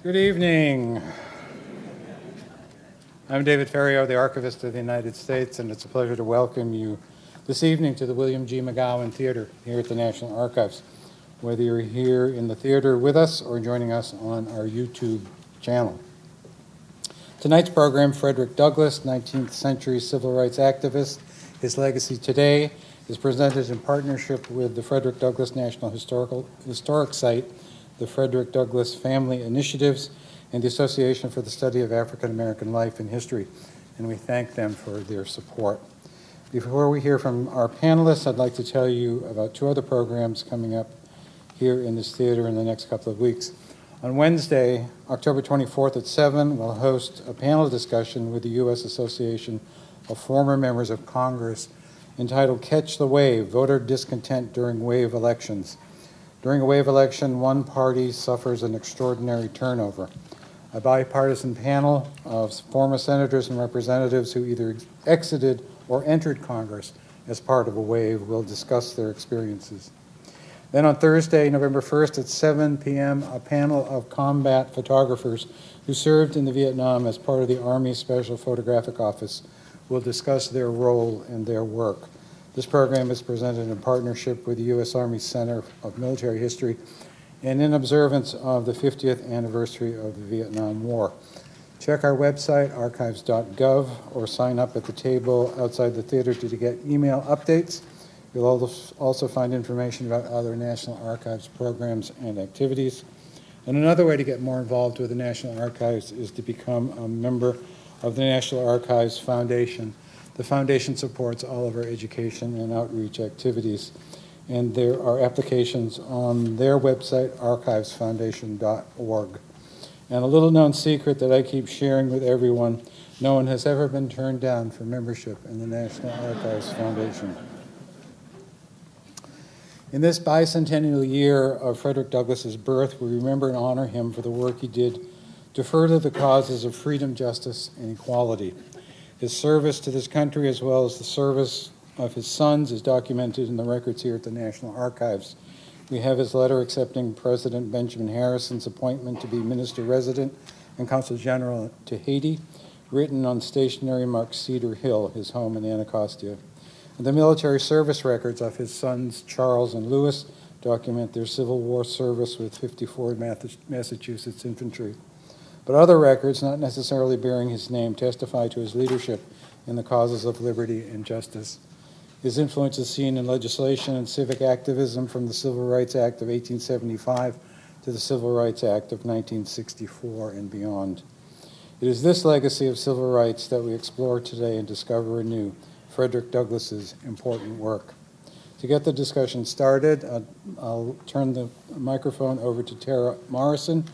Good evening. I'm David Ferriero, the Archivist of the United States, and it's a pleasure to welcome you this evening to the William G. McGowan Theater here at the National Archives, whether you're here in the theater with us or joining us on our YouTube channel. Tonight's program, Frederick Douglass, 19th century civil rights activist, His Legacy Today, is presented in partnership with the Frederick Douglass National Historic Site, the Frederick Douglass Family Initiatives, and the Association for the Study of African American Life and History, and we thank them for their support. Before we hear from our panelists, I'd like to tell you about two other programs coming up here in this theater in the next couple of weeks. On Wednesday, October 24th at 7, we'll host a panel discussion with the U.S. Association of Former Members of Congress entitled Catch the Wave, Voter Discontent During Wave Elections. During a wave election, one party suffers an extraordinary turnover. A bipartisan panel of former senators and representatives who either exited or entered Congress as part of a wave will discuss their experiences. Then on Thursday, November 1st at 7 p.m., a panel of combat photographers who served in the Vietnam as part of the Army Special Photographic Office will discuss their role and their work. This program is presented in partnership with the U.S. Army Center of Military History and in observance of the 50th anniversary of the Vietnam War. Check our website, archives.gov, or sign up at the table outside the theater to get email updates. You'll also find information about other National Archives programs and activities. And another way to get more involved with the National Archives is to become a member of the National Archives Foundation. The foundation supports all of our education and outreach activities, and there are applications on their website, archivesfoundation.org. And a little known secret that I keep sharing with everyone, no one has ever been turned down for membership in the National Archives Foundation. In this bicentennial year of Frederick Douglass's birth, we remember and honor him for the work he did to further the causes of freedom, justice, and equality. His service to this country, as well as the service of his sons, is documented in the records here at the National Archives. We have his letter accepting President Benjamin Harrison's appointment to be Minister Resident and Consul General to Haiti, written on stationery marked Cedar Hill, his home in Anacostia. And the military service records of his sons, Charles and Louis, document their Civil War service with 54th Massachusetts Infantry. But other records, not necessarily bearing his name, testify to his leadership in the causes of liberty and justice. His influence is seen in legislation and civic activism from the Civil Rights Act of 1875 to the Civil Rights Act of 1964 and beyond. It is this legacy of civil rights that we explore today and discover anew Frederick Douglass's important work. To get the discussion started, I'll turn the microphone over to Tara Morrison.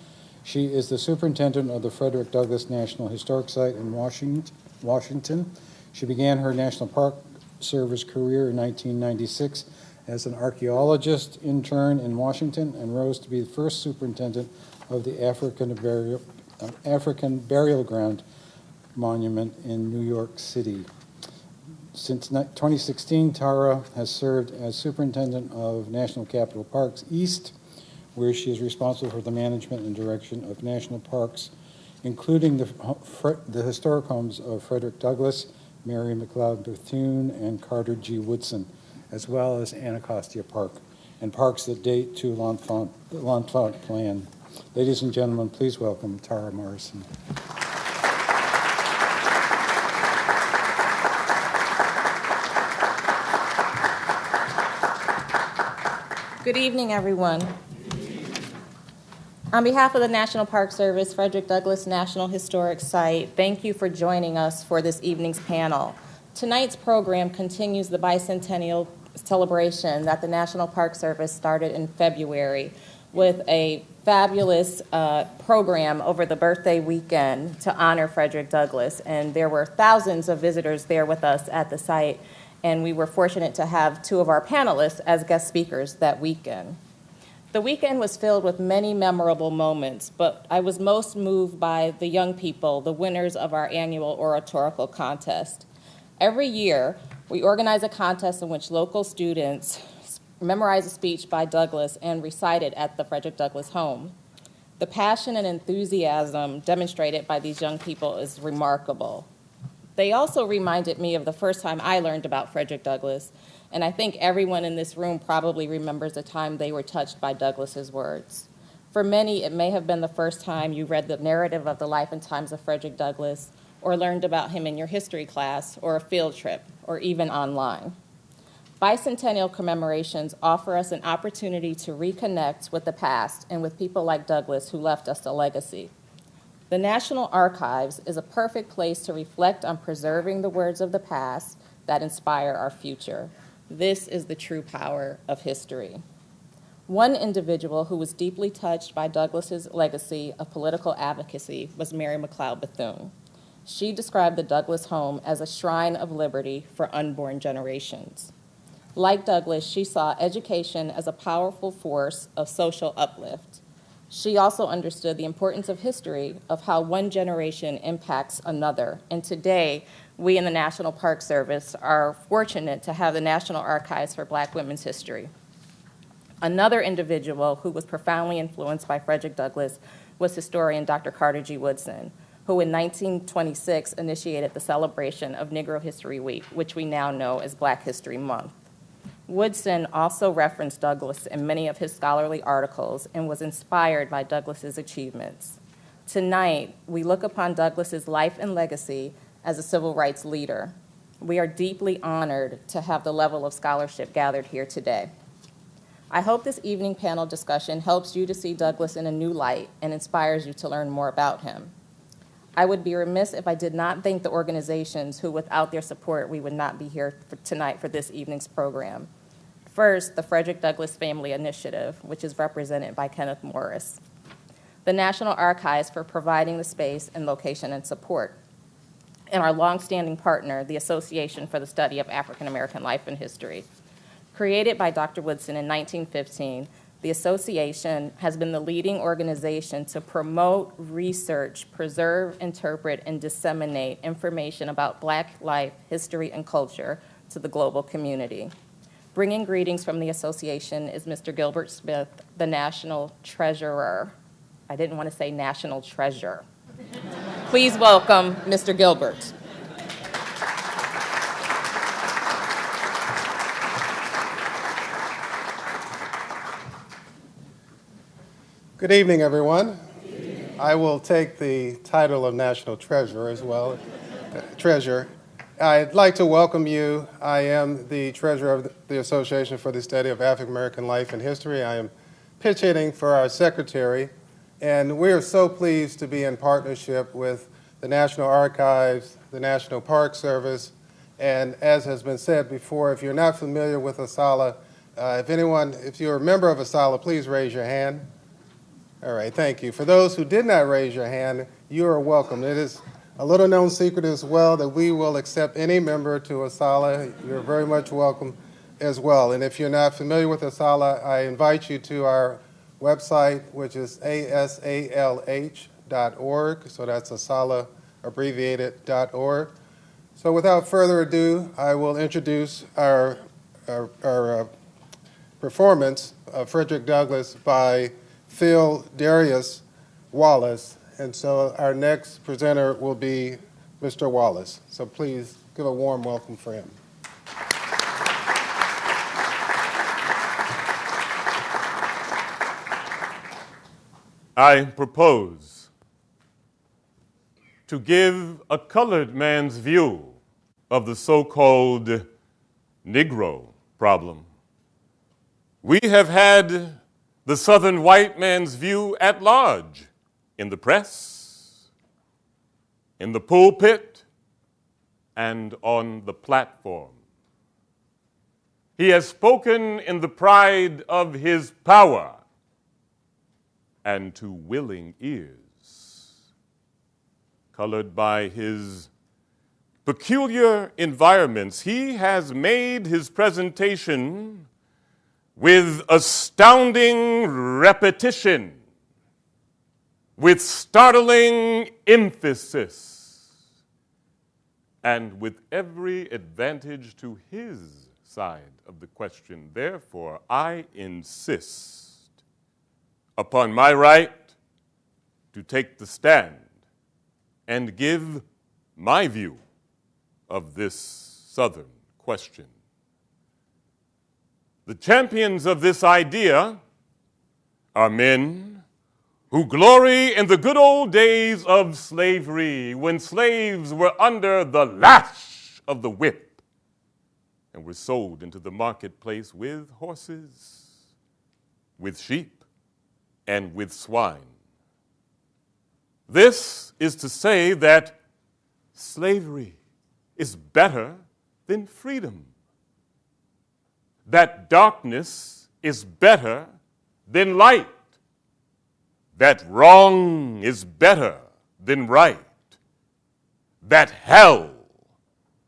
She is the superintendent of the Frederick Douglass National Historic Site in Washington. She began her National Park Service career in 1996 as an archaeologist intern in Washington and rose to be the first superintendent of the African Burial Ground Monument in New York City. Since 2016, Tara has served as superintendent of National Capital Parks East, where she is responsible for the management and direction of national parks, including the historic homes of Frederick Douglass, Mary McLeod Bethune, and Carter G. Woodson, as well as Anacostia Park, and parks that date to the L'Enfant Plan. Ladies and gentlemen, please welcome Tara Morrison. Good evening, everyone. On behalf of the National Park Service, Frederick Douglass National Historic Site, thank you for joining us for this evening's panel. Tonight's program continues the bicentennial celebration that the National Park Service started in February with a fabulous program over the birthday weekend to honor Frederick Douglass. And there were thousands of visitors there with us at the site, and we were fortunate to have two of our panelists as guest speakers that weekend. The weekend was filled with many memorable moments, but I was most moved by the young people, the winners of our annual oratorical contest. Every year, we organize a contest in which local students memorize a speech by Douglass and recite it at the Frederick Douglass home. The passion and enthusiasm demonstrated by these young people is remarkable. They also reminded me of the first time I learned about Frederick Douglass, and I think everyone in this room probably remembers the time they were touched by Douglass's words. For many, it may have been the first time you read the narrative of the life and times of Frederick Douglass, or learned about him in your history class, or a field trip, or even online. Bicentennial commemorations offer us an opportunity to reconnect with the past and with people like Douglass who left us a legacy. The National Archives is a perfect place to reflect on preserving the words of the past that inspire our future. This is the true power of history. One individual who was deeply touched by Douglass's legacy of political advocacy was Mary McLeod Bethune. She described the Douglass home as a shrine of liberty for unborn generations. Like Douglass, she saw education as a powerful force of social uplift. She also understood the importance of history, of how one generation impacts another. And today, we in the National Park Service are fortunate to have the National Archives for Black Women's History. Another individual who was profoundly influenced by Frederick Douglass was historian Dr. Carter G. Woodson, who in 1926 initiated the celebration of Negro History Week, which we now know as Black History Month. Woodson also referenced Douglass in many of his scholarly articles and was inspired by Douglass's achievements. Tonight, we look upon Douglass's life and legacy as a civil rights leader. We are deeply honored to have the level of scholarship gathered here today. I hope this evening panel discussion helps you to see Douglass in a new light and inspires you to learn more about him. I would be remiss if I did not thank the organizations who, without their support, we would not be here tonight for this evening's program. First, the Frederick Douglass Family Initiative, which is represented by Kenneth Morris. The National Archives for providing the space and location and support. And our longstanding partner, the Association for the Study of African American Life and History. Created by Dr. Woodson in 1915, the association has been the leading organization to promote, research, preserve, interpret, and disseminate information about Black life, history, and culture to the global community. Bringing greetings from the association is Mr. Gilbert Smith, the National Treasurer. I didn't want to say National Treasure. Please welcome Mr. Gilbert. Good evening, everyone. Good evening. I will take the title of National Treasurer as well. Treasurer. I'd like to welcome you. I am the treasurer of the Association for the Study of African American Life and History. I am pitch hitting for our secretary, and we are so pleased to be in partnership with the National Archives, the National Park Service, and as has been said before, if you're not familiar with ASALH, if you're a member of ASALH, please raise your hand. All right, thank you. For those who did not raise your hand, you are welcome. It is a little known secret as well that we will accept any member to ASALH. You're very much welcome as well. And if you're not familiar with ASALH, I invite you to our website, which is asalh.org. So that's ASALH abbreviated.org. So without further ado, I will introduce our performance of Frederick Douglass by Phil Darius Wallace. And so our next presenter will be Mr. Wallace. So please give a warm welcome for him. I propose to give a colored man's view of the so-called Negro problem. We have had the Southern white man's view at large in the press, in the pulpit, and on the platform. He has spoken in the pride of his power and to willing ears, colored by his peculiar environments. He has made his presentation with astounding repetition, with startling emphasis, and with every advantage to his side of the question. Therefore, I insist upon my right to take the stand and give my view of this Southern question. The champions of this idea are men who glory in the good old days of slavery, when slaves were under the lash of the whip and were sold into the marketplace with horses, with sheep, and with swine. This is to say that slavery is better than freedom, that darkness is better than light, that wrong is better than right, that hell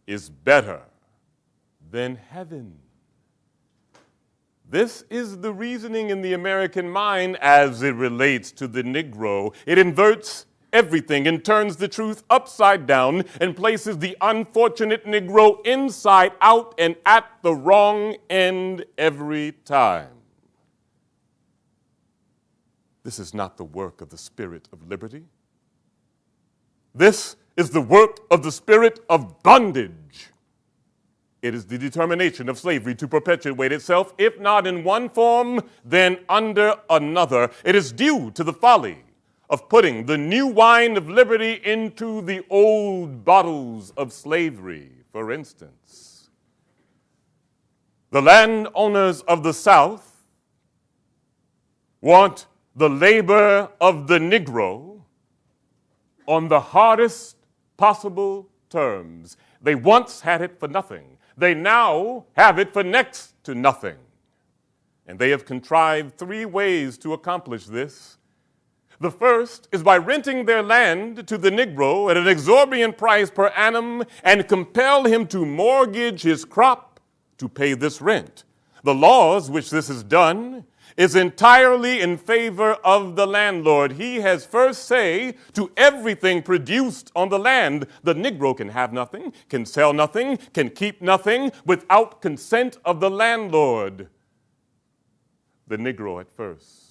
is better than heaven. This is the reasoning in the American mind as it relates to the Negro. It inverts everything and turns the truth upside down and places the unfortunate Negro inside out and at the wrong end every time. This is not the work of the spirit of liberty. This is the work of the spirit of bondage. It is the determination of slavery to perpetuate itself, if not in one form, then under another. It is due to the folly of putting the new wine of liberty into the old bottles of slavery, for instance. The landowners of the South want the labor of the Negro on the hardest possible terms. They once had it for nothing. They now have it for next to nothing. And they have contrived 3 ways to accomplish this. The first is by renting their land to the Negro at an exorbitant price per annum and compel him to mortgage his crop to pay this rent. The laws which this is done is entirely in favor of the landlord. He has first say to everything produced on the land. The Negro can have nothing, can sell nothing, can keep nothing without consent of the landlord. The Negro at first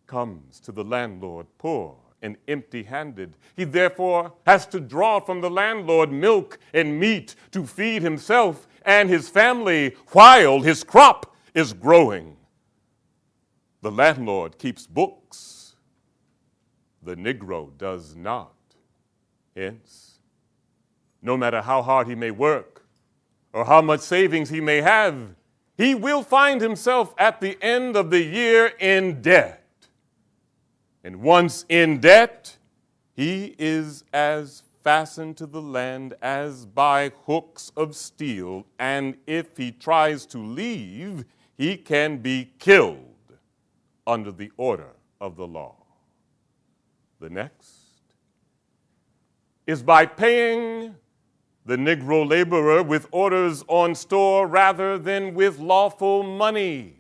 comes to the landlord poor and empty-handed. He therefore has to draw from the landlord milk and meat to feed himself and his family while his crop is growing. The landlord keeps books. The Negro does not. Hence, no matter how hard he may work or how much savings he may have, he will find himself at the end of the year in debt. And once in debt, he is as fastened to the land as by hooks of steel, and if he tries to leave, he can be killed under the order of the law. The next is by paying the Negro laborer with orders on store rather than with lawful money.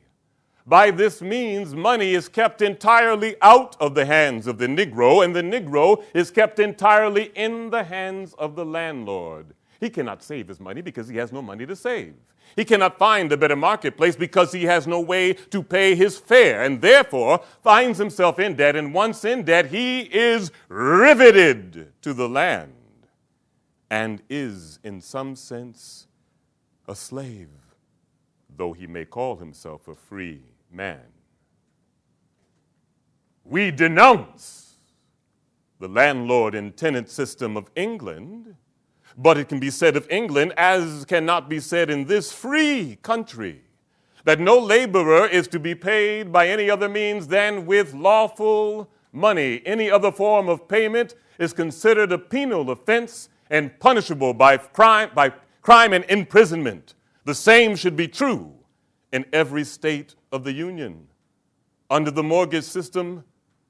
By this means, money is kept entirely out of the hands of the Negro, and the Negro is kept entirely in the hands of the landlord. He cannot save his money because he has no money to save. He cannot find a better marketplace because he has no way to pay his fare, and therefore finds himself in debt, and once in debt, he is riveted to the land and is, in some sense, a slave, though he may call himself a free man. We denounce the landlord and tenant system of England, but it can be said of England, as cannot be said in this free country, that no laborer is to be paid by any other means than with lawful money. Any other form of payment is considered a penal offense and punishable by crime and imprisonment. The same should be true in every state of the Union. Under the mortgage system,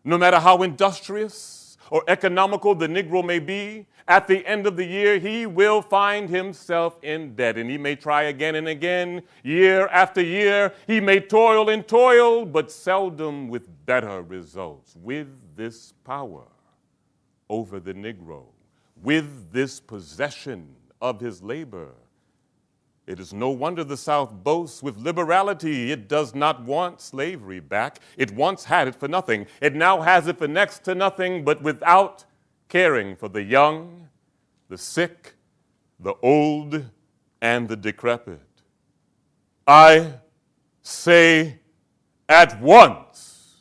no matter how industrious or economical the Negro may be, at the end of the year, he will find himself in debt, and he may try again and again, year after year. He may toil and toil, but seldom with better results. With this power over the Negro, with this possession of his labor, It is no wonder the South boasts with liberality. It does not want slavery back. It once had it for nothing. It now has it for next to nothing, but without caring for the young, the sick, the old, and the decrepit. I say at once,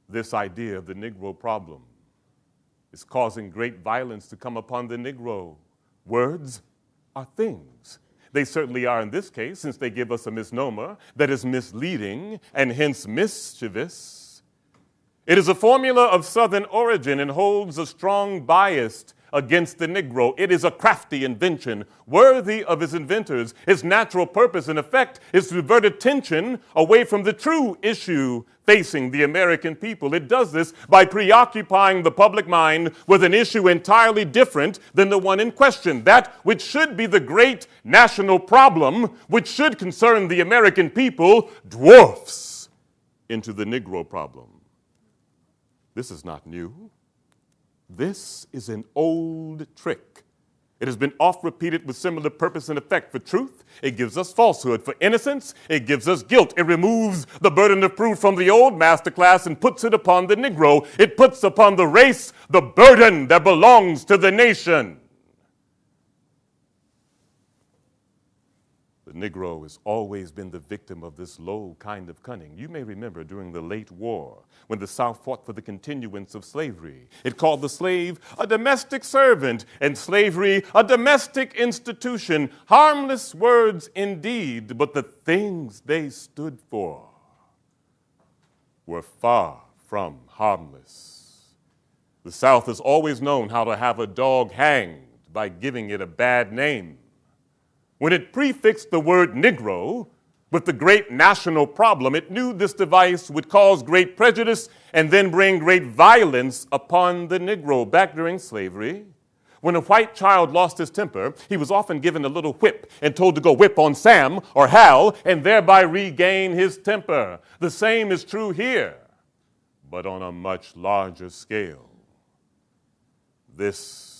this idea of the Negro problem is causing great violence to come upon the Negro. Words are things. They certainly are in this case, since they give us a misnomer that is misleading and hence mischievous. It is a formula of Southern origin and holds a strong bias against the Negro. It is a crafty invention, worthy of its inventors. Its natural purpose and effect is to divert attention away from the true issue facing the American people. It does this by preoccupying the public mind with an issue entirely different than the one in question. That which should be the great national problem, which should concern the American people, dwarfs into the Negro problem. This is not new. This is an old trick. It has been oft repeated with similar purpose and effect. For truth, it gives us falsehood. For innocence, it gives us guilt. It removes the burden of proof from the old master class and puts it upon the Negro. It puts upon the race the burden that belongs to the nation. The Negro has always been the victim of this low kind of cunning. You may remember during the late war, when the South fought for the continuance of slavery. It called the slave a domestic servant and slavery a domestic institution. Harmless words indeed, but the things they stood for were far from harmless. The South has always known how to have a dog hanged by giving it a bad name. When it prefixed the word Negro with the great national problem, it knew this device would cause great prejudice and then bring great violence upon the Negro. Back during slavery, when a white child lost his temper, he was often given a little whip and told to go whip on Sam or Hal and thereby regain his temper. The same is true here, but on a much larger scale. This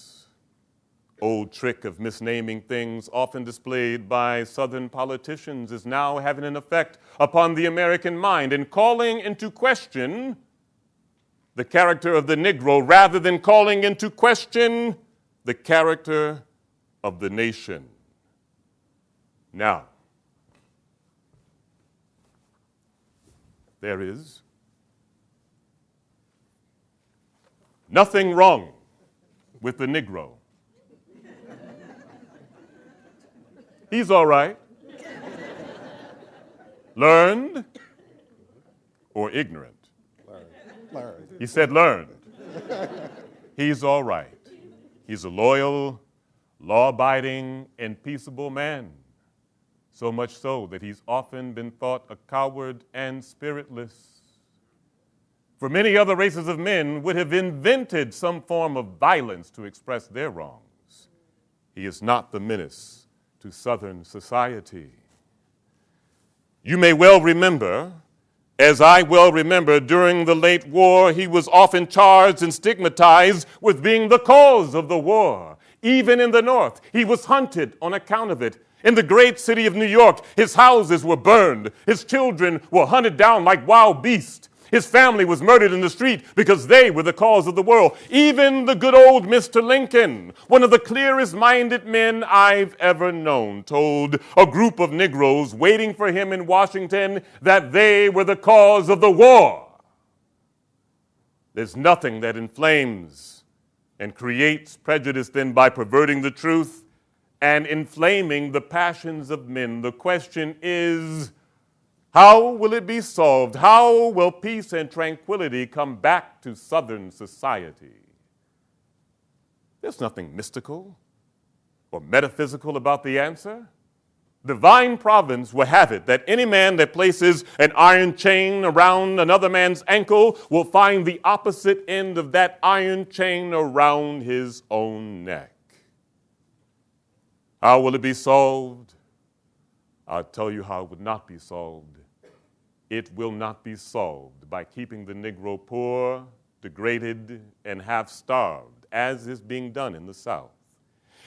old trick of misnaming things often displayed by Southern politicians is now having an effect upon the American mind and calling into question the character of the Negro rather than calling into question the character of the nation. Now, there is nothing wrong with the Negro. He's all right. Learned or ignorant? Learned. He said learned. He's all right. He's a loyal, law-abiding, and peaceable man. So much so that he's often been thought a coward and spiritless. For many other races of men would have invented some form of violence to express their wrongs. He is not the menace to Southern society. You may well remember, as I well remember, during the late war, he was often charged and stigmatized with being the cause of the war. Even in the North, he was hunted on account of it. In the great city of New York, his houses were burned. His children were hunted down like wild beasts. His family was murdered in the street because they were the cause of the world. Even the good old Mr. Lincoln, one of the clearest-minded men I've ever known, told a group of Negroes waiting for him in Washington that they were the cause of the war. There's nothing that inflames and creates prejudice than by perverting the truth and inflaming the passions of men. The question is, how will it be solved? How will peace and tranquility come back to Southern society? There's nothing mystical or metaphysical about the answer. Divine providence will have it that any man that places an iron chain around another man's ankle will find the opposite end of that iron chain around his own neck. How will it be solved? I'll tell you how it would not be solved. It will not be solved by keeping the Negro poor, degraded, and half-starved, as is being done in the South.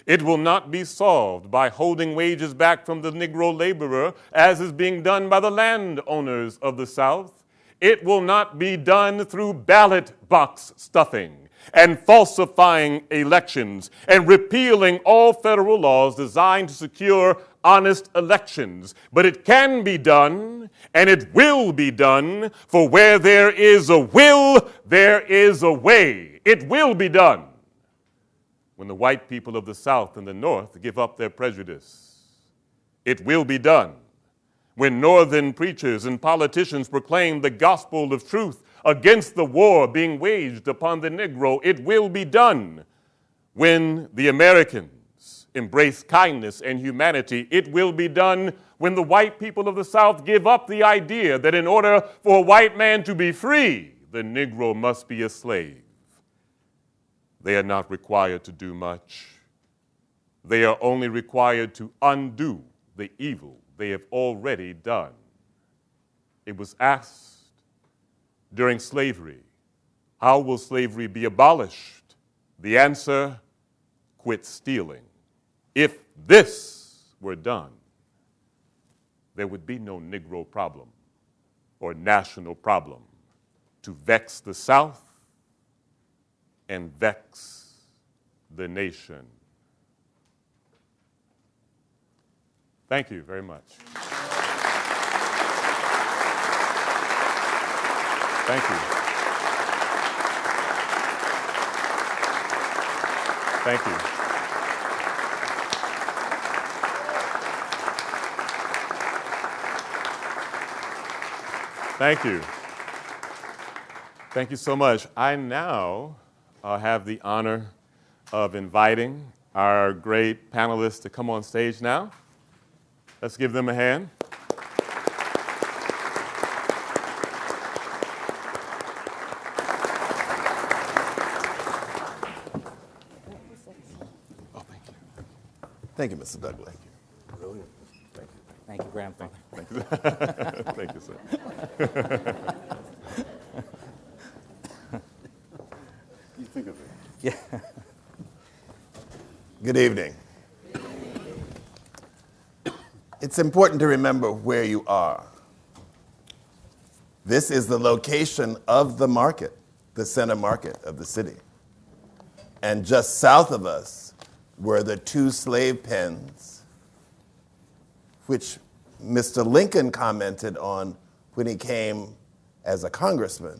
It will not be solved by holding wages back from the Negro laborer, as is being done by the landowners of the South. It will not be done through ballot box stuffing and falsifying elections and repealing all federal laws designed to secure honest elections. But it can be done, and it will be done, for where there is a will, there is a way. It will be done when the white people of the South and the North give up their prejudice. It will be done when Northern preachers and politicians proclaim the gospel of truth against the war being waged upon the Negro. It will be done when the Americans embrace kindness and humanity. It will be done when the white people of the South give up the idea that in order for a white man to be free, the Negro must be a slave. They are not required to do much. They are only required to undo the evil they have already done. It was asked during slavery, how will slavery be abolished? The answer, quit stealing. If this were done, there would be no Negro problem or national problem to vex the South and vex the nation. Thank you very much. Thank you. Thank you. Thank you. Thank you so much. I now have the honor of inviting our great panelists to come on stage now. Let's give them a hand. Oh, thank you. Thank you, Mr. Douglas. Brilliant. Thank you. Thank you, Grandfather. Thank you. Thank you, sir. You think of it. Yeah. Good evening. It's important to remember where you are. This is the location of the market, the center market of the city. And just south of us were the 2 slave pens, which Mr. Lincoln commented on when he came as a congressman.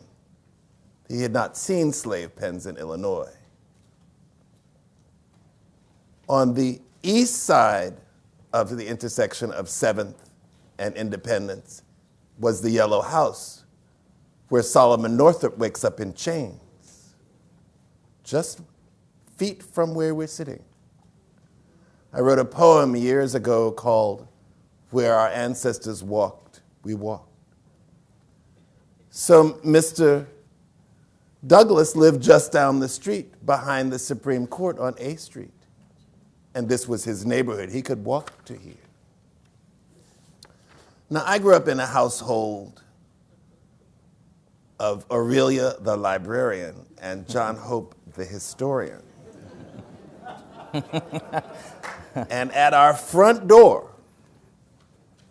He had not seen slave pens in Illinois. On the east side of the intersection of 7th and Independence was the Yellow House, where Solomon Northup wakes up in chains, just feet from where we're sitting. I wrote a poem years ago called Where Our Ancestors Walked, We Walked. So Mr. Douglass lived just down the street behind the Supreme Court on A Street. And this was his neighborhood. He could walk to here. Now, I grew up in a household of Aurelia the librarian and John Hope the historian. And at our front door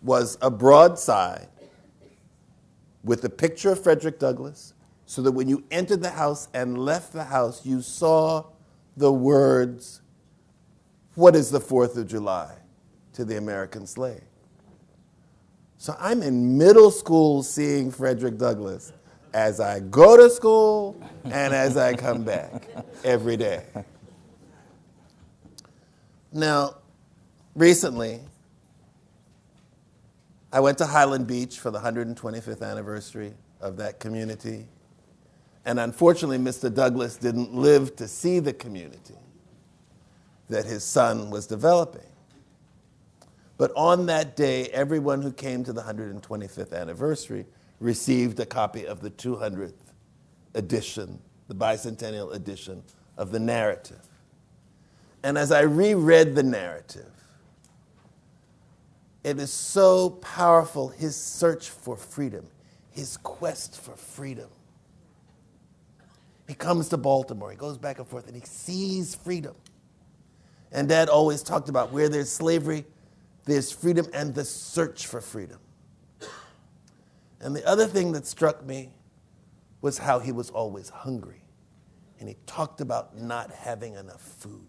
was a broadside with a picture of Frederick Douglass, so that when you entered the house and left the house, you saw the words, "What is the 4th of July to the American slave?" So I'm in middle school seeing Frederick Douglass as I go to school and as I come back every day. Now, recently, I went to Highland Beach for the 125th anniversary of that community. And unfortunately, Mr. Douglass didn't live to see the community that his son was developing. But on that day, everyone who came to the 125th anniversary received a copy of the 200th edition, the bicentennial edition of the narrative. And as I reread the narrative, it is so powerful, his search for freedom, his quest for freedom. He comes to Baltimore, he goes back and forth, and he sees freedom. And Dad always talked about where there's slavery, there's freedom and the search for freedom. And the other thing that struck me was how he was always hungry. And he talked about not having enough food.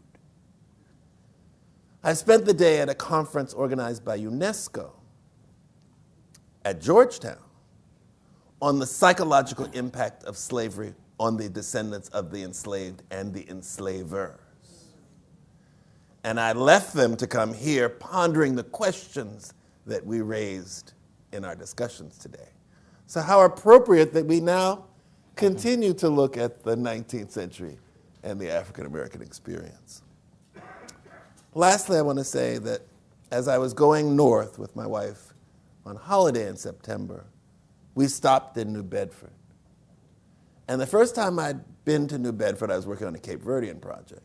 I spent the day at a conference organized by UNESCO at Georgetown on the psychological impact of slavery on the descendants of the enslaved and the enslavers. And I left them to come here pondering the questions that we raised in our discussions today. So how appropriate that we now continue to look at the 19th century and the African American experience. Lastly, I want to say that as I was going north with my wife on holiday in September, we stopped in New Bedford. And the first time I'd been to New Bedford, I was working on a Cape Verdean project.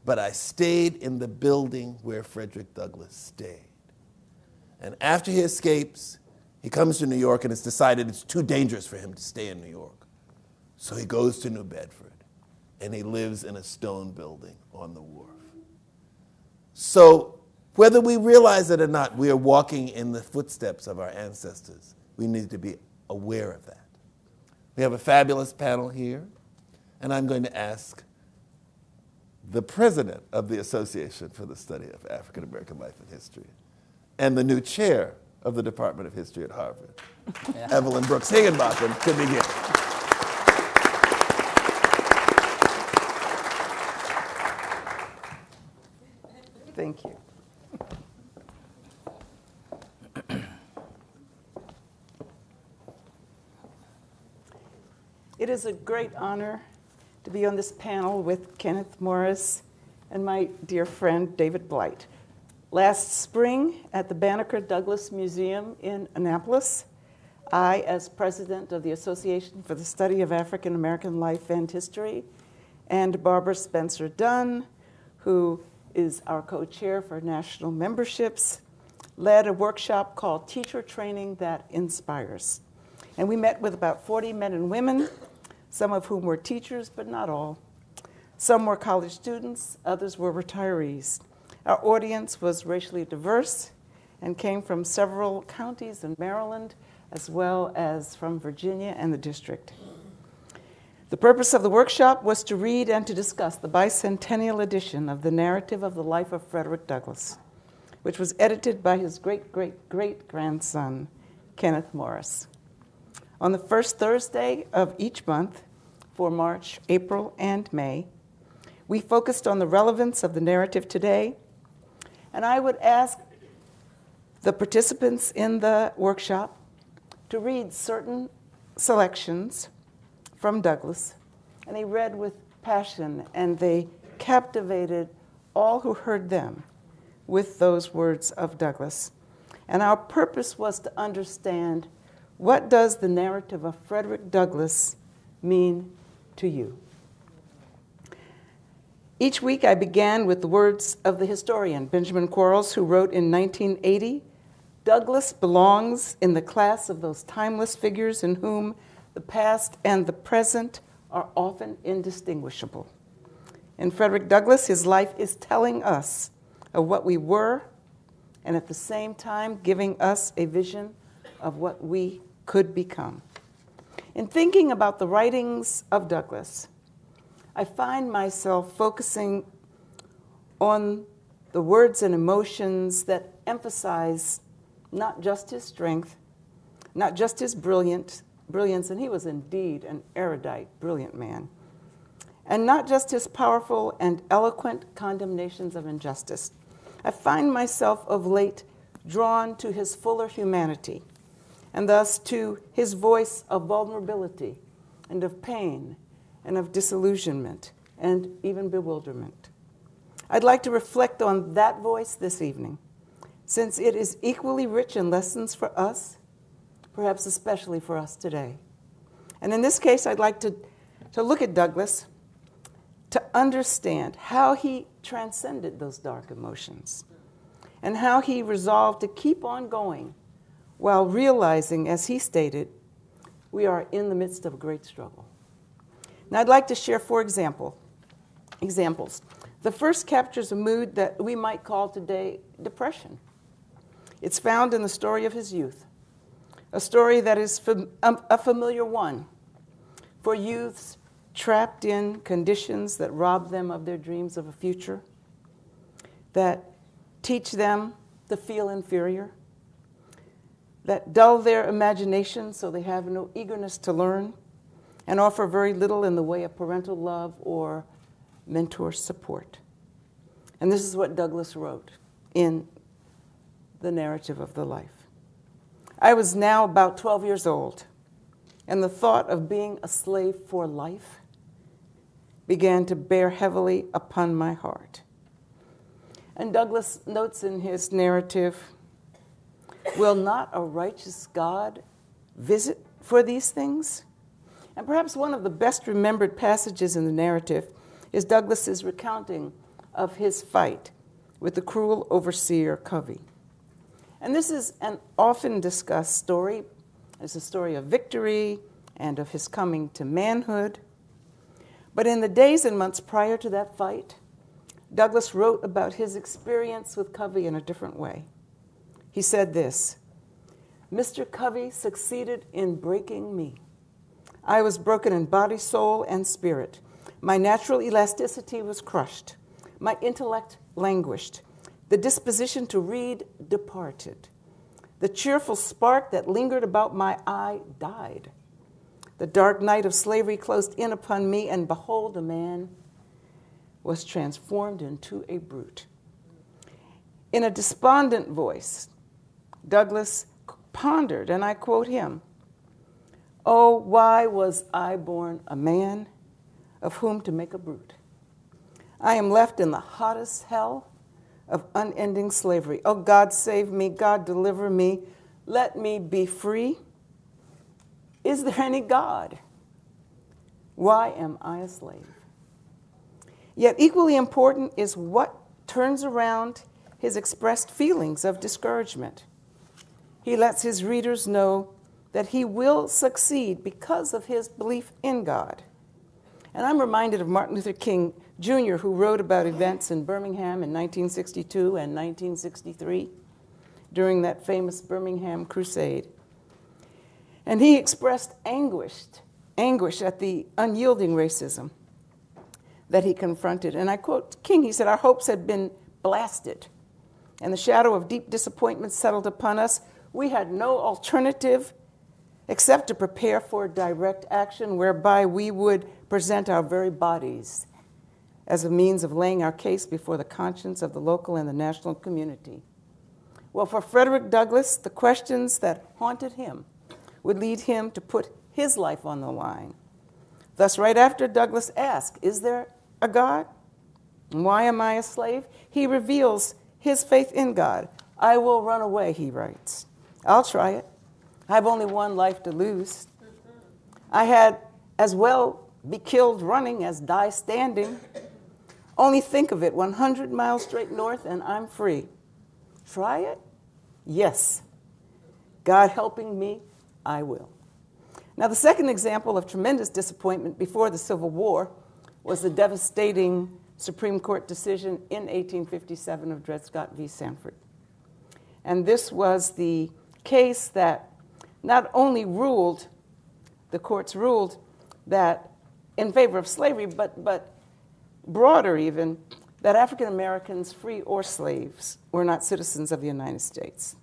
But I stayed in the building where Frederick Douglass stayed. And after he escapes, he comes to New York and it's decided it's too dangerous for him to stay in New York. So he goes to New Bedford and he lives in a stone building on the wharf. So whether we realize it or not, we are walking in the footsteps of our ancestors. We need to be aware of that. We have a fabulous panel here, and I'm going to ask the president of the Association for the Study of African American Life and History and the new chair of the Department of History at Harvard, Evelyn Brooks Higginbotham, to begin. Thank you. It is a great honor to be on this panel with Kenneth Morris and my dear friend David Blight. Last spring at the Banneker Douglass Museum in Annapolis, I, as president of the Association for the Study of African American Life and History, and Barbara Spencer Dunn, who is our co-chair for national memberships, led a workshop called Teacher Training That Inspires. And we met with about 40 men and women, some of whom were teachers, but not all. Some were college students, others were retirees. Our audience was racially diverse and came from several counties in Maryland, as well as from Virginia and the district. The purpose of the workshop was to read and to discuss the bicentennial edition of the narrative of the life of Frederick Douglass, which was edited by his great-great-great-grandson, Kenneth Morris. On the first Thursday of each month, for March, April, and May, we focused on the relevance of the narrative today, and I would ask the participants in the workshop to read certain selections from Douglass, and they read with passion, and they captivated all who heard them with those words of Douglass. And our purpose was to understand, what does the narrative of Frederick Douglass mean to you? Each week I began with the words of the historian Benjamin Quarles, who wrote in 1980, "Douglass belongs in the class of those timeless figures in whom the past and the present are often indistinguishable." In Frederick Douglass, his life is telling us of what we were, and at the same time giving us a vision of what we could become. In thinking about the writings of Douglass, I find myself focusing on the words and emotions that emphasize not just his strength, not just his brilliance, and he was indeed an erudite, brilliant man, and not just his powerful and eloquent condemnations of injustice. I find myself of late drawn to his fuller humanity, and thus to his voice of vulnerability and of pain and of disillusionment and even bewilderment. I'd like to reflect on that voice this evening, since it is equally rich in lessons for us, perhaps especially for us today. And in this case, I'd like to look at Douglass to understand how he transcended those dark emotions and how he resolved to keep on going while realizing, as he stated, we are in the midst of a great struggle. Now, I'd like to share 4 examples. The first captures a mood that we might call today depression. It's found in the story of his youth, a story that is a familiar one for youths trapped in conditions that rob them of their dreams of a future, that teach them to feel inferior, that dull their imagination so they have no eagerness to learn, and offer very little in the way of parental love or mentor support. And this is what Douglass wrote in the narrative of the life. I was now about 12 years old, and the thought of being a slave for life began to bear heavily upon my heart. And Douglass notes in his narrative, will not a righteous God visit for these things? And perhaps one of the best remembered passages in the narrative is Douglass's recounting of his fight with the cruel overseer Covey. And this is an often discussed story. It's a story of victory and of his coming to manhood. But in the days and months prior to that fight, Douglass wrote about his experience with Covey in a different way. He said this, Mr. Covey succeeded in breaking me. I was broken in body, soul, and spirit. My natural elasticity was crushed. My intellect languished. The disposition to read departed. The cheerful spark that lingered about my eye died. The dark night of slavery closed in upon me, and behold, a man was transformed into a brute. In a despondent voice, Douglass pondered, and I quote him, "Oh, why was I born a man of whom to make a brute? I am left in the hottest hell of unending slavery. Oh, God, save me. God, deliver me. Let me be free. Is there any God? Why am I a slave?" Yet equally important is what turns around his expressed feelings of discouragement. He lets his readers know that he will succeed because of his belief in God. And I'm reminded of Martin Luther King Jr., who wrote about events in Birmingham in 1962 and 1963 during that famous Birmingham crusade. And he expressed anguish at the unyielding racism that he confronted. And I quote King, he said, "Our hopes had been blasted, and the shadow of deep disappointment settled upon us. We had no alternative except to prepare for direct action whereby we would present our very bodies as a means of laying our case before the conscience of the local and the national community." Well, for Frederick Douglass, the questions that haunted him would lead him to put his life on the line. Thus, right after Douglass asked, "Is there a God? And why am I a slave?" he reveals his faith in God. "I will run away," he writes. "I'll try it. I have only one life to lose. I had as well be killed running as die standing. Only think of it, 100 miles straight north and I'm free. Try it? Yes. God helping me, I will." Now, the second example of tremendous disappointment before the Civil War was the devastating Supreme Court decision in 1857 of Dred Scott v. Sanford. And this was the case that not only the courts ruled that in favor of slavery, but broader even, that African Americans, free or slaves, were not citizens of the United States.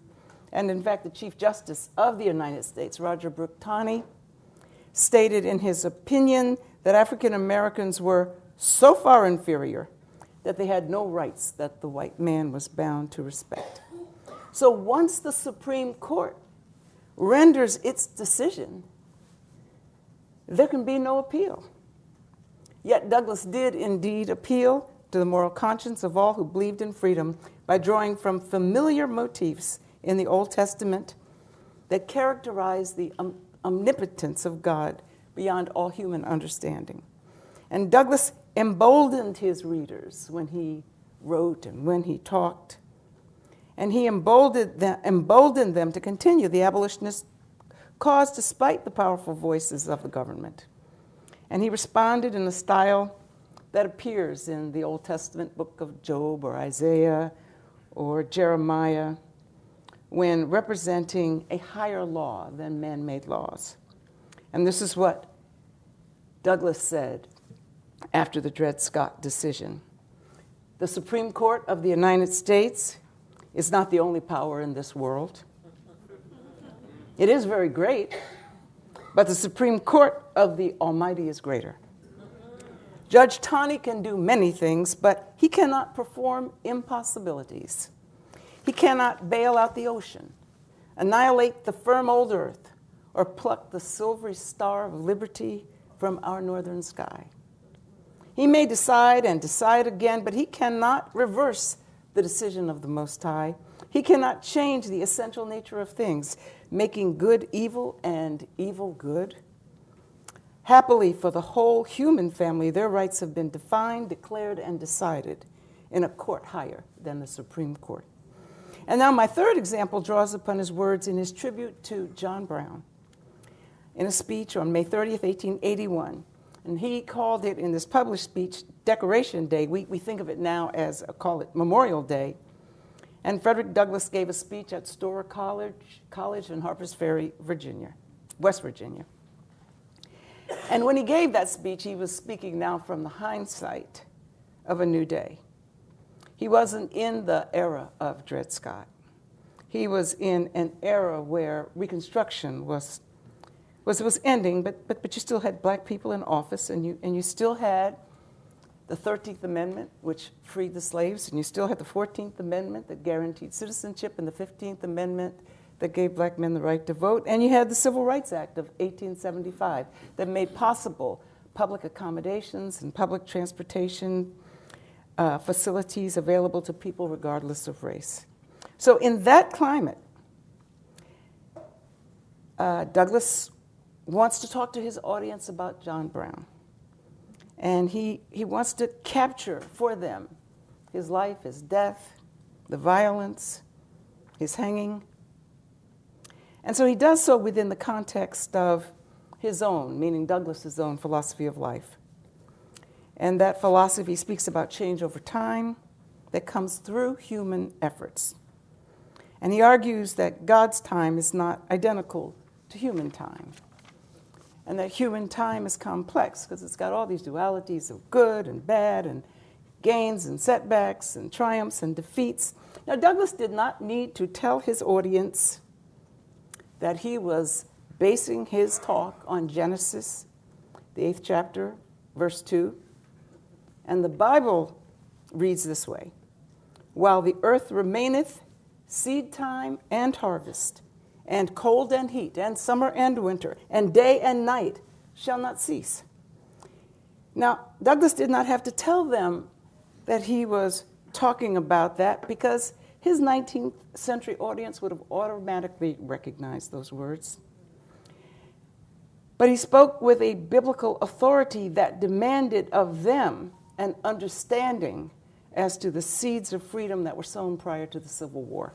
And in fact, the Chief Justice of the United States, Roger Brooke Taney, stated in his opinion that African Americans were so far inferior that they had no rights that the white man was bound to respect. So once the Supreme Court renders its decision, there can be no appeal. Yet Douglass did indeed appeal to the moral conscience of all who believed in freedom by drawing from familiar motifs in the Old Testament that characterize the omnipotence of God beyond all human understanding. And Douglass emboldened his readers when he wrote and when he talked. And he emboldened them to continue the abolitionist cause despite the powerful voices of the government. And he responded in a style that appears in the Old Testament book of Job or Isaiah or Jeremiah when representing a higher law than man-made laws. And this is what Douglass said after the Dred Scott decision. The Supreme Court of the United States is not the only power in this world. It is very great, but the Supreme Court of the Almighty is greater. Judge Taney can do many things, but he cannot perform impossibilities. He cannot bail out the ocean, annihilate the firm old earth, or pluck the silvery star of liberty from our northern sky. He may decide and decide again, but he cannot reverse the decision of the Most High. He cannot change the essential nature of things, making good evil and evil good. Happily for the whole human family, their rights have been defined, declared, and decided in a court higher than the Supreme Court. And now my third example draws upon his words in his tribute to John Brown in a speech on May 30th, 1881. And he called it, in this published speech, Decoration Day. We think of it now as, call it Memorial Day. And Frederick Douglass gave a speech at Storer College in Harpers Ferry, Virginia, West Virginia. And when he gave that speech, he was speaking now from the hindsight of a new day. He wasn't in the era of Dred Scott. He was in an era where Reconstruction was ending, but you still had black people in office, and you still had the 13th Amendment, which freed the slaves, and you still had the 14th Amendment that guaranteed citizenship, and the 15th Amendment that gave black men the right to vote, and you had the Civil Rights Act of 1875 that made possible public accommodations and public transportation facilities available to people regardless of race. So in that climate, Douglass wants to talk to his audience about John Brown. And he wants to capture for them his life, his death, the violence, his hanging. And so he does so within the context of his own, meaning Douglass's own philosophy of life. And that philosophy speaks about change over time that comes through human efforts. And he argues that God's time is not identical to human time, and that human time is complex because it's got all these dualities of good and bad and gains and setbacks and triumphs and defeats. Now, Douglass did not need to tell his audience that he was basing his talk on Genesis, the 8th chapter, verse 2. And the Bible reads this way: "While the earth remaineth, seed time and harvest, and cold and heat, and summer and winter, and day and night shall not cease." Now, Douglass did not have to tell them that he was talking about that because his 19th century audience would have automatically recognized those words. But he spoke with a biblical authority that demanded of them an understanding as to the seeds of freedom that were sown prior to the Civil War.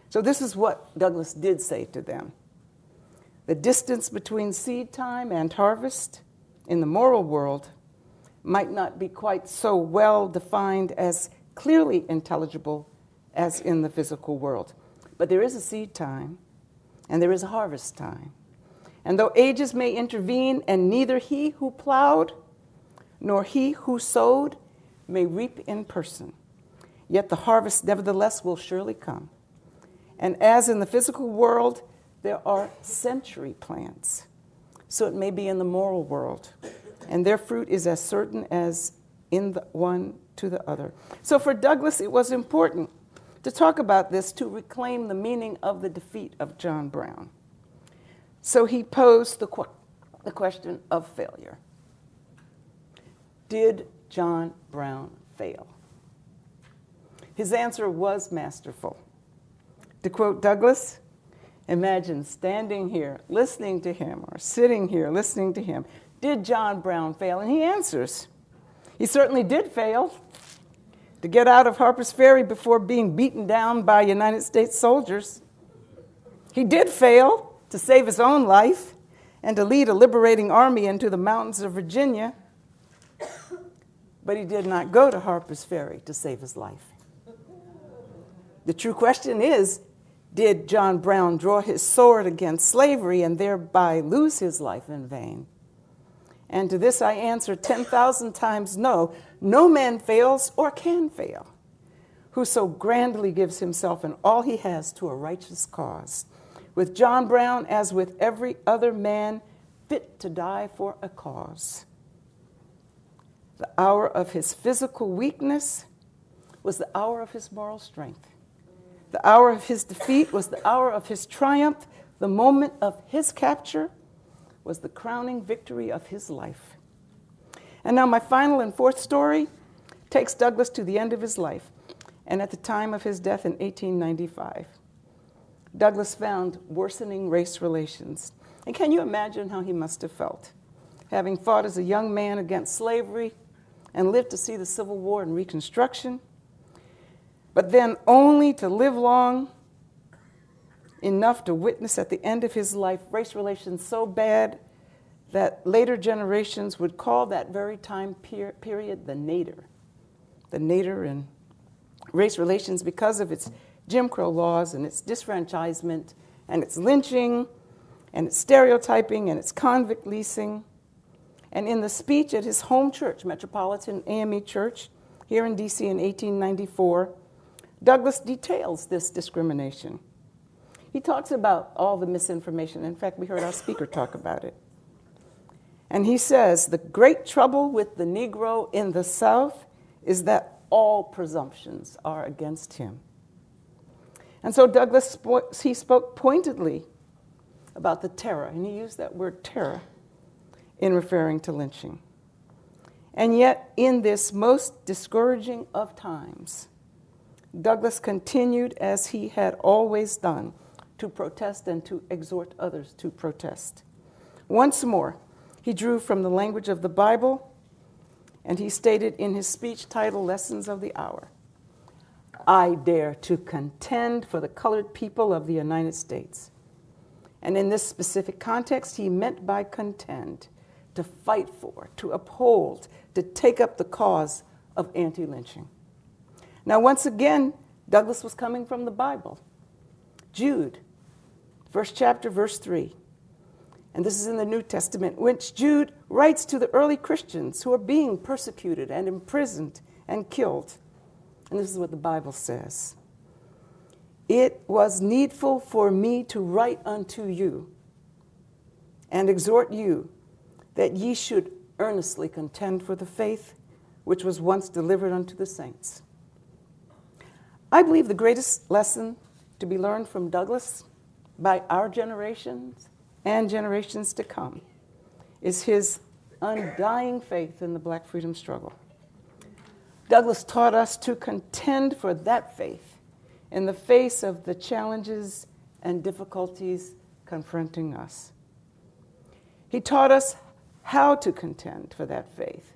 So this is what Douglass did say to them. The distance between seed time and harvest in the moral world might not be quite so well defined as clearly intelligible as in the physical world. But there is a seed time and there is a harvest time. And though ages may intervene and neither he who plowed nor he who sowed may reap in person, yet the harvest nevertheless will surely come. And as in the physical world, there are century plants, so it may be in the moral world. And their fruit is as certain as in the one to the other. So for Douglass, it was important to talk about this to reclaim the meaning of the defeat of John Brown. So he posed the question of failure. Did John Brown fail? His answer was masterful. To quote Douglass, imagine standing here listening to him or sitting here listening to him. Did John Brown fail? And he answers, he certainly did fail to get out of Harper's Ferry before being beaten down by United States soldiers. He did fail to save his own life and to lead a liberating army into the mountains of Virginia. but he did not go to Harper's Ferry to save his life. The true question is, did John Brown draw his sword against slavery and thereby lose his life in vain? And to this I answer 10,000 times no. No man fails or can fail who so grandly gives himself and all he has to a righteous cause. With John Brown, as with every other man fit to die for a cause. The hour of his physical weakness was the hour of his moral strength. The hour of his defeat was the hour of his triumph. The moment of his capture was the crowning victory of his life. And now my final and fourth story takes Douglass to the end of his life and at the time of his death in 1895. Douglass found worsening race relations. And can you imagine how he must have felt, having fought as a young man against slavery and lived to see the Civil War and Reconstruction, but then only to live long enough to witness at the end of his life race relations so bad that later generations would call that very time period the nadir. The nadir in race relations because of its Jim Crow laws and its disfranchisement and its lynching and its stereotyping and its convict leasing. And in the speech at his home church, Metropolitan AME Church, here in D.C. in 1894, Douglass details this discrimination. He talks about all the misinformation. In fact, we heard our speaker talk about it. And he says, the great trouble with the Negro in the South is that all presumptions are against him. And so Douglass, he spoke pointedly about the terror, and he used that word terror in referring to lynching. And yet, in this most discouraging of times, Douglass continued as he had always done to protest and to exhort others to protest. Once more, he drew from the language of the Bible, and he stated in his speech titled Lessons of the Hour, I dare to contend for the colored people of the United States. And in this specific context, he meant by contend to fight for, to uphold, to take up the cause of anti-lynching. Now, once again, Douglass was coming from the Bible. Jude, first chapter, verse 3. And this is in the New Testament, which Jude writes to the early Christians who are being persecuted and imprisoned and killed. And this is what the Bible says. It was needful for me to write unto you and exhort you that ye should earnestly contend for the faith which was once delivered unto the saints. I believe the greatest lesson to be learned from Douglass by our generations and generations to come is his undying faith in the Black freedom struggle. Douglass taught us to contend for that faith in the face of the challenges and difficulties confronting us. He taught us how to contend for that faith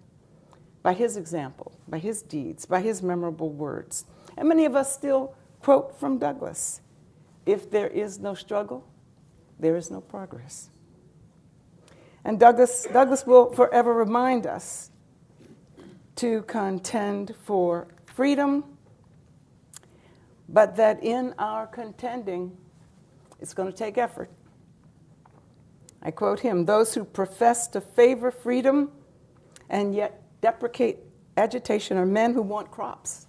by his example, by his deeds, by his memorable words. And many of us still quote from Douglass, if there is no struggle, there is no progress. And Douglass will forever remind us to contend for freedom, but that in our contending, it's going to take effort. I quote him, those who profess to favor freedom and yet deprecate agitation are men who want crops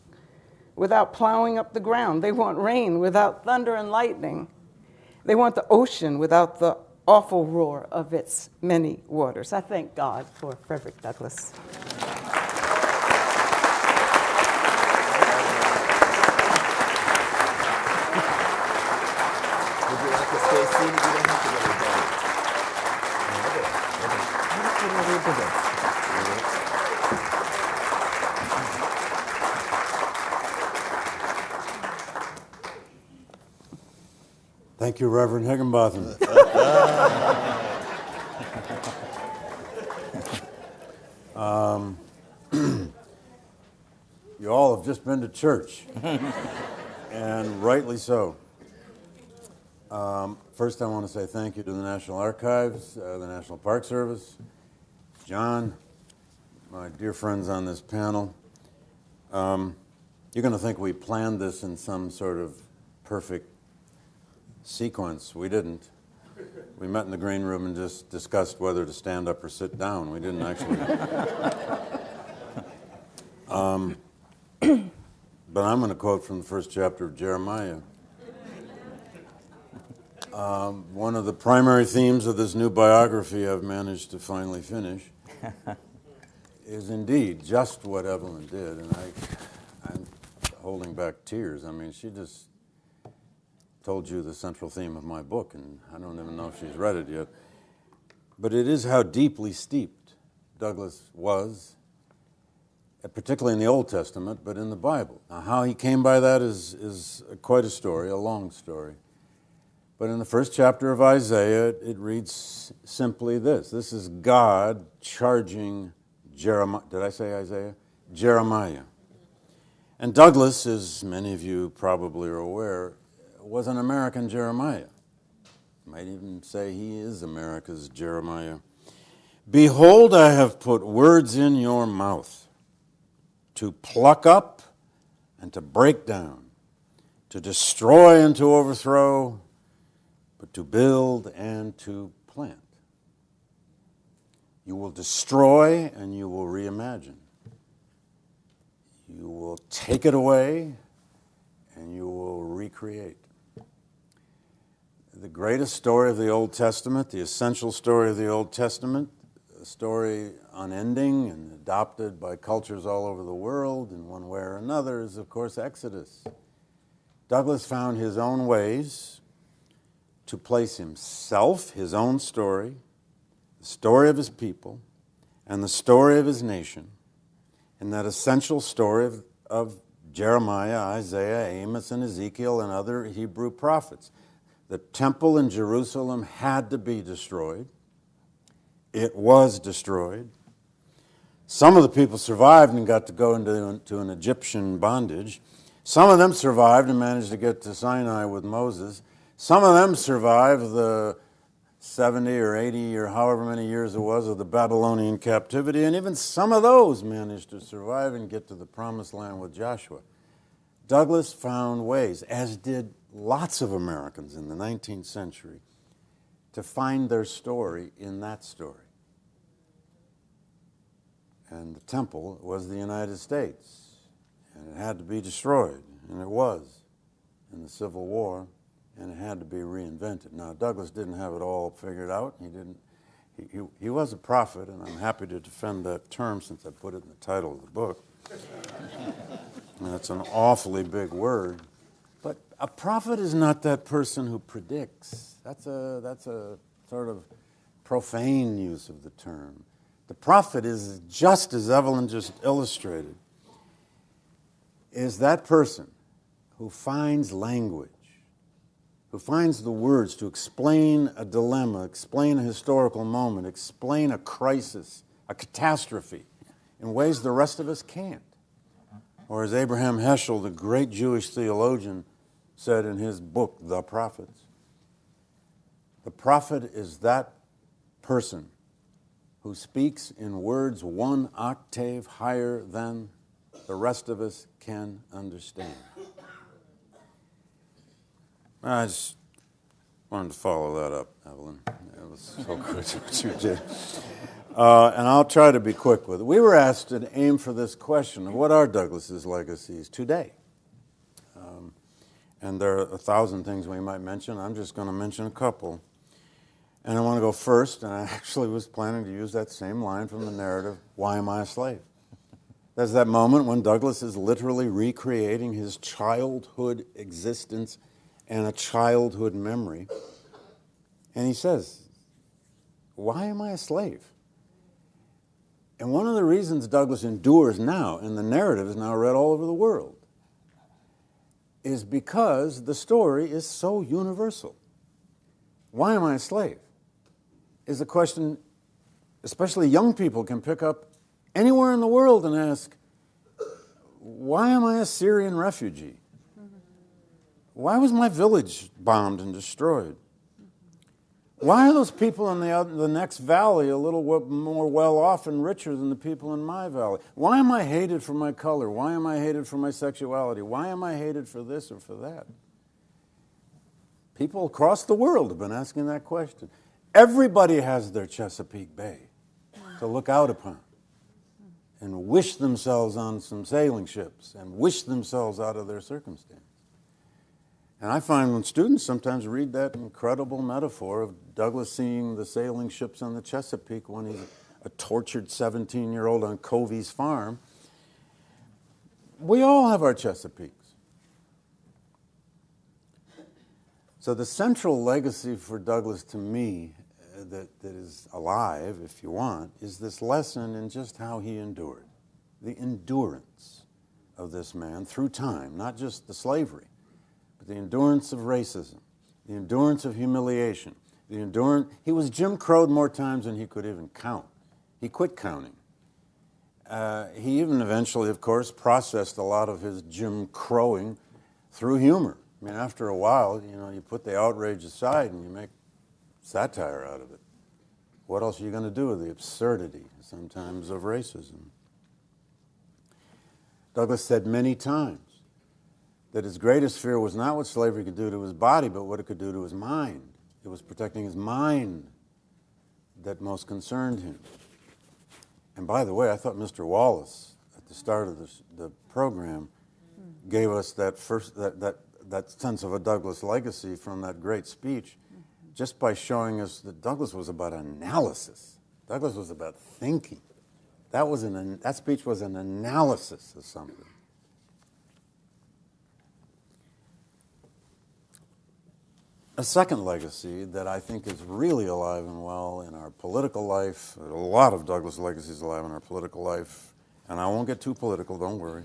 without plowing up the ground. They want rain without thunder and lightning. They want the ocean without the awful roar of its many waters. I thank God for Frederick Douglass. Would you like to stay seated? You don't have to go to bed. Thank you, Reverend Higginbotham. You all have just been to church, and rightly so. First, I want to say thank you to the National Archives, the National Park Service, John, my dear friends on this panel. You're going to think we planned this in some sort of perfect sequence. We didn't. We met in the green room and just discussed whether to stand up or sit down. We didn't actually. But I'm going to quote from the first chapter of Jeremiah. One of the primary themes of this new biography I've managed to finally finish is indeed just what Evelyn did. And I'm holding back tears. I mean, she just told you the central theme of my book, and I don't even know if she's read it yet. But it is how deeply steeped Douglass was, particularly in the Old Testament, but in the Bible. Now, how he came by that is quite a story, a long story. But in the first chapter of Isaiah, it reads simply this. This is God charging Jeremiah. Did I say Isaiah? Jeremiah. And Douglass, as many of you probably are aware, was an American Jeremiah. Might even say he is America's Jeremiah. Behold, I have put words in your mouth to pluck up and to break down, to destroy and to overthrow, but to build and to plant. You will destroy and you will reimagine. You will take it away and you will recreate. The greatest story of the Old Testament, the essential story of the Old Testament, a story unending and adopted by cultures all over the world in one way or another, is of course Exodus. Douglass found his own ways to place himself, his own story, the story of his people, and the story of his nation in that essential story of Jeremiah, Isaiah, Amos, and Ezekiel, and other Hebrew prophets. The temple in Jerusalem had to be destroyed. It was destroyed. Some of the people survived and got to go into an Egyptian bondage. Some of them survived and managed to get to Sinai with Moses. Some of them survived the 70 or 80 or however many years it was of the Babylonian captivity, and even some of those managed to survive and get to the Promised Land with Joshua. Douglass found ways, as did lots of Americans in the 19th century, to find their story in that story. And the temple was the United States, and it had to be destroyed, and it was in the Civil War, and it had to be reinvented. Now, Douglass didn't have it all figured out. He was a prophet, and I'm happy to defend that term since I put it in the title of the book. And that's an awfully big word. But a prophet is not that person who predicts. That's a sort of profane use of the term. The prophet is, just as Evelyn just illustrated, is that person who finds language, who finds the words to explain a dilemma, explain a historical moment, explain a crisis, a catastrophe, in ways the rest of us can't. Or as Abraham Heschel, the great Jewish theologian, said in his book, The Prophets, the prophet is that person who speaks in words one octave higher than the rest of us can understand. I just wanted to follow that up, Evelyn. It was so good what you did. And I'll try to be quick with it. We were asked to aim for this question of what are Douglass's legacies today? And there are 1,000 things we might mention. I'm just going to mention a couple. And I want to go first, and I actually was planning to use that same line from the narrative, Why Am I a Slave? There's that moment when Douglass is literally recreating his childhood existence and a childhood memory. And he says, why am I a slave? And one of the reasons Douglass endures now, and the narrative is now read all over the world, is because the story is so universal. Why am I a slave? Is a question especially young people can pick up anywhere in the world and ask, why am I a Syrian refugee? Why was my village bombed and destroyed? Why are those people in the next valley a little more well-off and richer than the people in my valley? Why am I hated for my color? Why am I hated for my sexuality? Why am I hated for this or for that? People across the world have been asking that question. Everybody has their Chesapeake Bay to look out upon and wish themselves on some sailing ships and wish themselves out of their circumstance. And I find when students sometimes read that incredible metaphor of Douglass seeing the sailing ships on the Chesapeake when he's a tortured 17-year-old on Covey's farm, we all have our Chesapeakes. So the central legacy for Douglass to me that is alive, if you want, is this lesson in just how he endured. The endurance of this man through time, not just the slavery, but the endurance of racism, the endurance of humiliation, he was Jim Crowed more times than he could even count. He quit counting. He even eventually, of course, processed a lot of his Jim Crowing through humor. I mean, after a while, you put the outrage aside and you make satire out of it. What else are you going to do with the absurdity, sometimes, of racism? Douglass said many times that his greatest fear was not what slavery could do to his body, but what it could do to his mind. It was protecting his mind that most concerned him. And by the way, I thought Mr. Wallace, at the start of the program, gave us that sense of a Douglass legacy from that great speech, just by showing us that Douglass was about analysis. Douglass was about thinking. That speech was an analysis of something. A second legacy that I think is really alive and well in our political life, a lot of Douglass legacies alive in our political life, and I won't get too political, don't worry,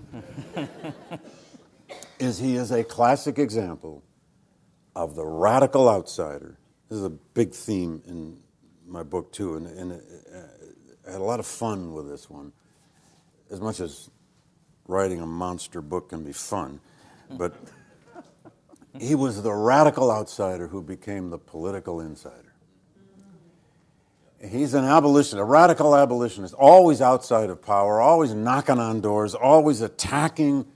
is he is a classic example of the radical outsider. This is a big theme in my book, too, and I had a lot of fun with this one, as much as writing a monster book can be fun, but he was the radical outsider who became the political insider. He's an abolitionist, a radical abolitionist, always outside of power, always knocking on doors, always attacking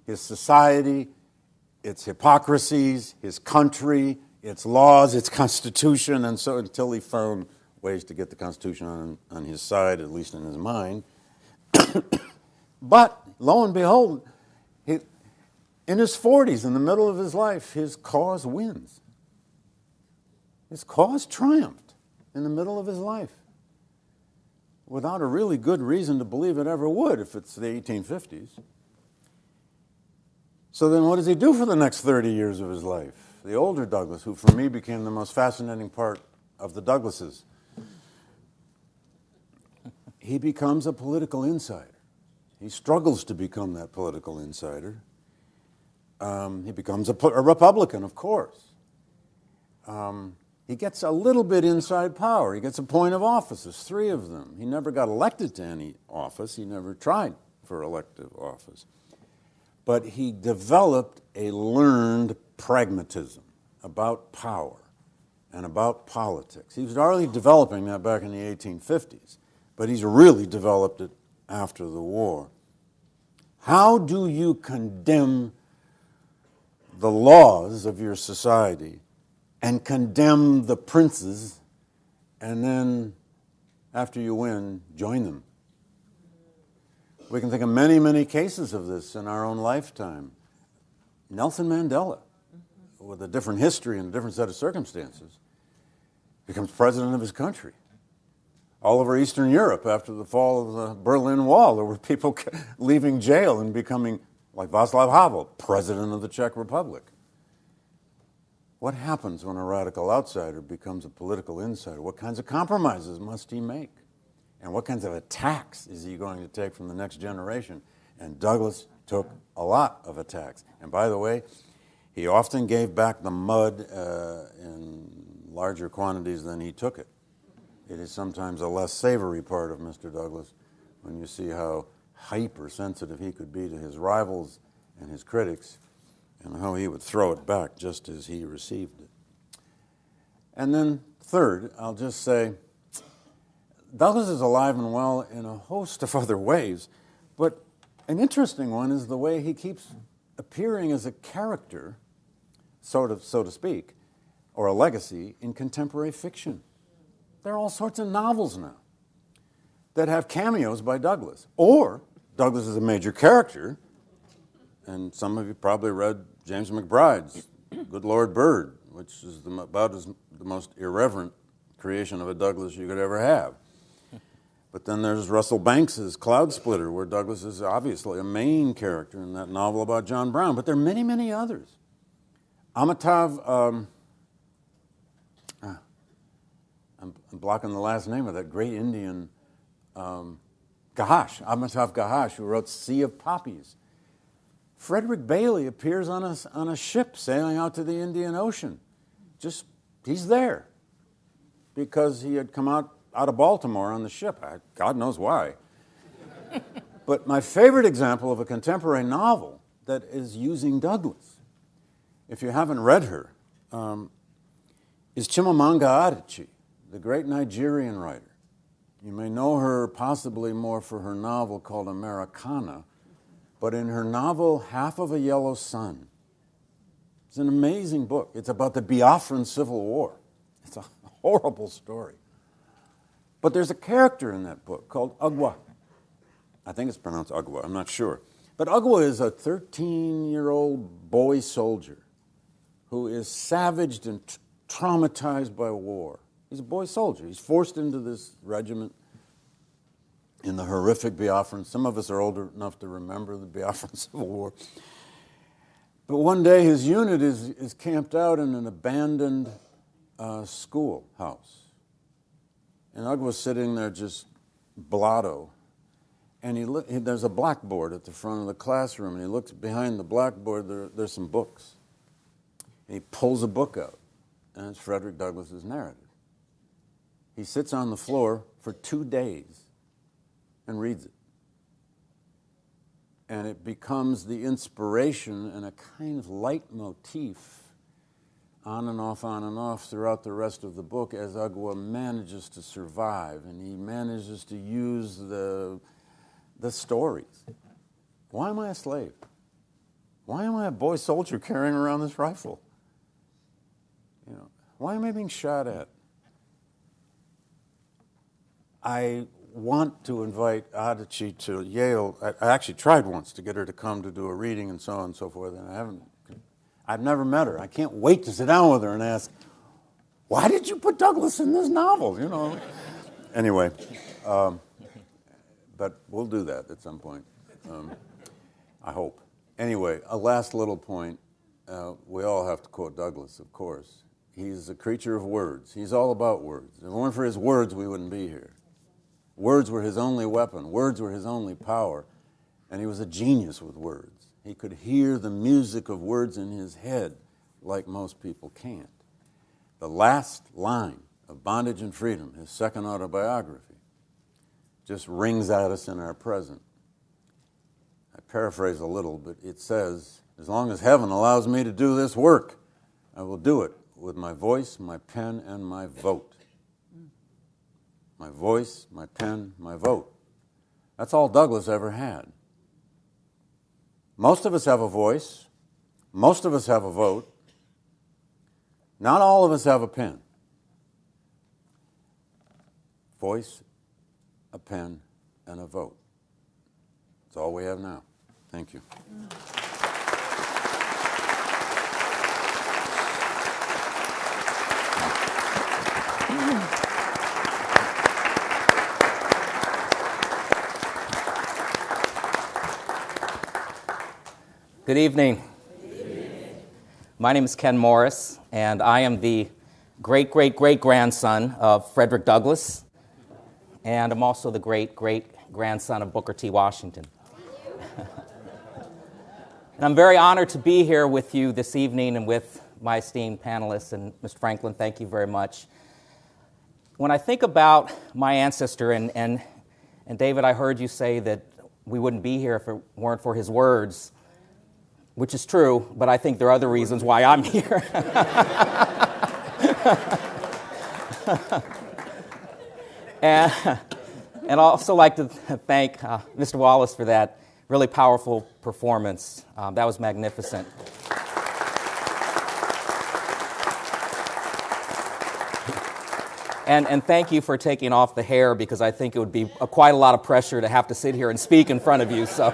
his society, its hypocrisies, his country, its laws, its constitution, and so until he found ways to get the Constitution on his side, at least in his mind. But, lo and behold, in his 40s, in the middle of his life, his cause wins. His cause triumphed in the middle of his life without a really good reason to believe it ever would if it's the 1850s. So then what does he do for the next 30 years of his life? The older Douglass, who for me became the most fascinating part of the Douglasses, he becomes a political insider. He struggles to become that political insider. He becomes a Republican, of course. He gets a little bit inside power. He gets a point of offices, 3 of them. He never got elected to any office. He never tried for elective office. But he developed a learned pragmatism about power and about politics. He was already developing that back in the 1850s, but he's really developed it after the war. How do you condemn the laws of your society and condemn the princes, and then, after you win, join them? We can think of many, many cases of this in our own lifetime. Nelson Mandela, with a different history and a different set of circumstances, becomes president of his country. All over Eastern Europe, after the fall of the Berlin Wall, there were people leaving jail and becoming, like Václav Havel, president of the Czech Republic. What happens when a radical outsider becomes a political insider? What kinds of compromises must he make? And what kinds of attacks is he going to take from the next generation? And Douglass took a lot of attacks. And by the way, he often gave back the mud in larger quantities than he took it. It is sometimes a less savory part of Mr. Douglass when you see how hypersensitive he could be to his rivals and his critics, and how he would throw it back just as he received it. And then third, I'll just say, Douglass is alive and well in a host of other ways, but an interesting one is the way he keeps appearing as a character, so to speak, or a legacy in contemporary fiction. There are all sorts of novels now that have cameos by Douglass. Or Douglass is a major character, and some of you probably read James McBride's Good Lord Bird, which is the most irreverent creation of a Douglass you could ever have. But then there's Russell Banks's Cloud Splitter, where Douglass is obviously a main character in that novel about John Brown. But there are many, many others. Amitav, I'm blocking the last name of that great Indian, Amitav Gahash, who wrote Sea of Poppies. Frederick Bailey appears on a ship sailing out to the Indian Ocean. He's there because he had come out of Baltimore on the ship. God knows why. But my favorite example of a contemporary novel that is using Douglass, if you haven't read her, is Chimamanda Adichie, the great Nigerian writer. You may know her possibly more for her novel called Americana, but in her novel Half of a Yellow Sun, it's an amazing book. It's about the Biafran Civil War. It's a horrible story. But there's a character in that book called Ugwa. I think it's pronounced Ugwa, I'm not sure. But Ugwa is a 13-year-old boy soldier who is savaged and traumatized by war. He's a boy soldier. He's forced into this regiment in the horrific Biafran. Some of us are older enough to remember the Biafran Civil War. But one day his unit is camped out in an abandoned schoolhouse. And Ugwa's sitting there just blotto. And there's a blackboard at the front of the classroom, and he looks behind the blackboard, there's some books. And he pulls a book out, and it's Frederick Douglass's narrative. He sits on the floor for 2 days and reads it. And it becomes the inspiration and a kind of leitmotif on and off throughout the rest of the book as Ugwa manages to survive, and he manages to use the stories. Why am I a slave? Why am I a boy soldier carrying around this rifle? Why am I being shot at? I want to invite Adichie to Yale. I actually tried once to get her to come to do a reading and so on and so forth, and I've never met her. I can't wait to sit down with her and ask, why did you put Douglass in this novel? Anyway, but we'll do that at some point, I hope. Anyway, a last little point. We all have to quote Douglass, of course. He's a creature of words. He's all about words. If it weren't for his words, we wouldn't be here. Words were his only weapon. Words were his only power. And he was a genius with words. He could hear the music of words in his head like most people can't. The last line of Bondage and Freedom, his second autobiography, just rings at us in our present. I paraphrase a little, but it says, as long as heaven allows me to do this work, I will do it with my voice, my pen, and my vote. My voice, my pen, my vote. That's all Douglass ever had. Most of us have a voice. Most of us have a vote. Not all of us have a pen. Voice, a pen, and a vote. That's all we have now. Thank you. Good evening. My name is Ken Morris, and I am the great-great-great-grandson of Frederick Douglass, and I'm also the great-great-grandson of Booker T. Washington. And I'm very honored to be here with you this evening and with my esteemed panelists. And Mr. Franklin, thank you very much. When I think about my ancestor, and David, I heard you say that we wouldn't be here if it weren't for his words, which is true, but I think there are other reasons why I'm here. And I'd also like to thank Mr. Wallace for that really powerful performance. That was magnificent. And thank you for taking off the hair, because I think it would be quite a lot of pressure to have to sit here and speak in front of you. So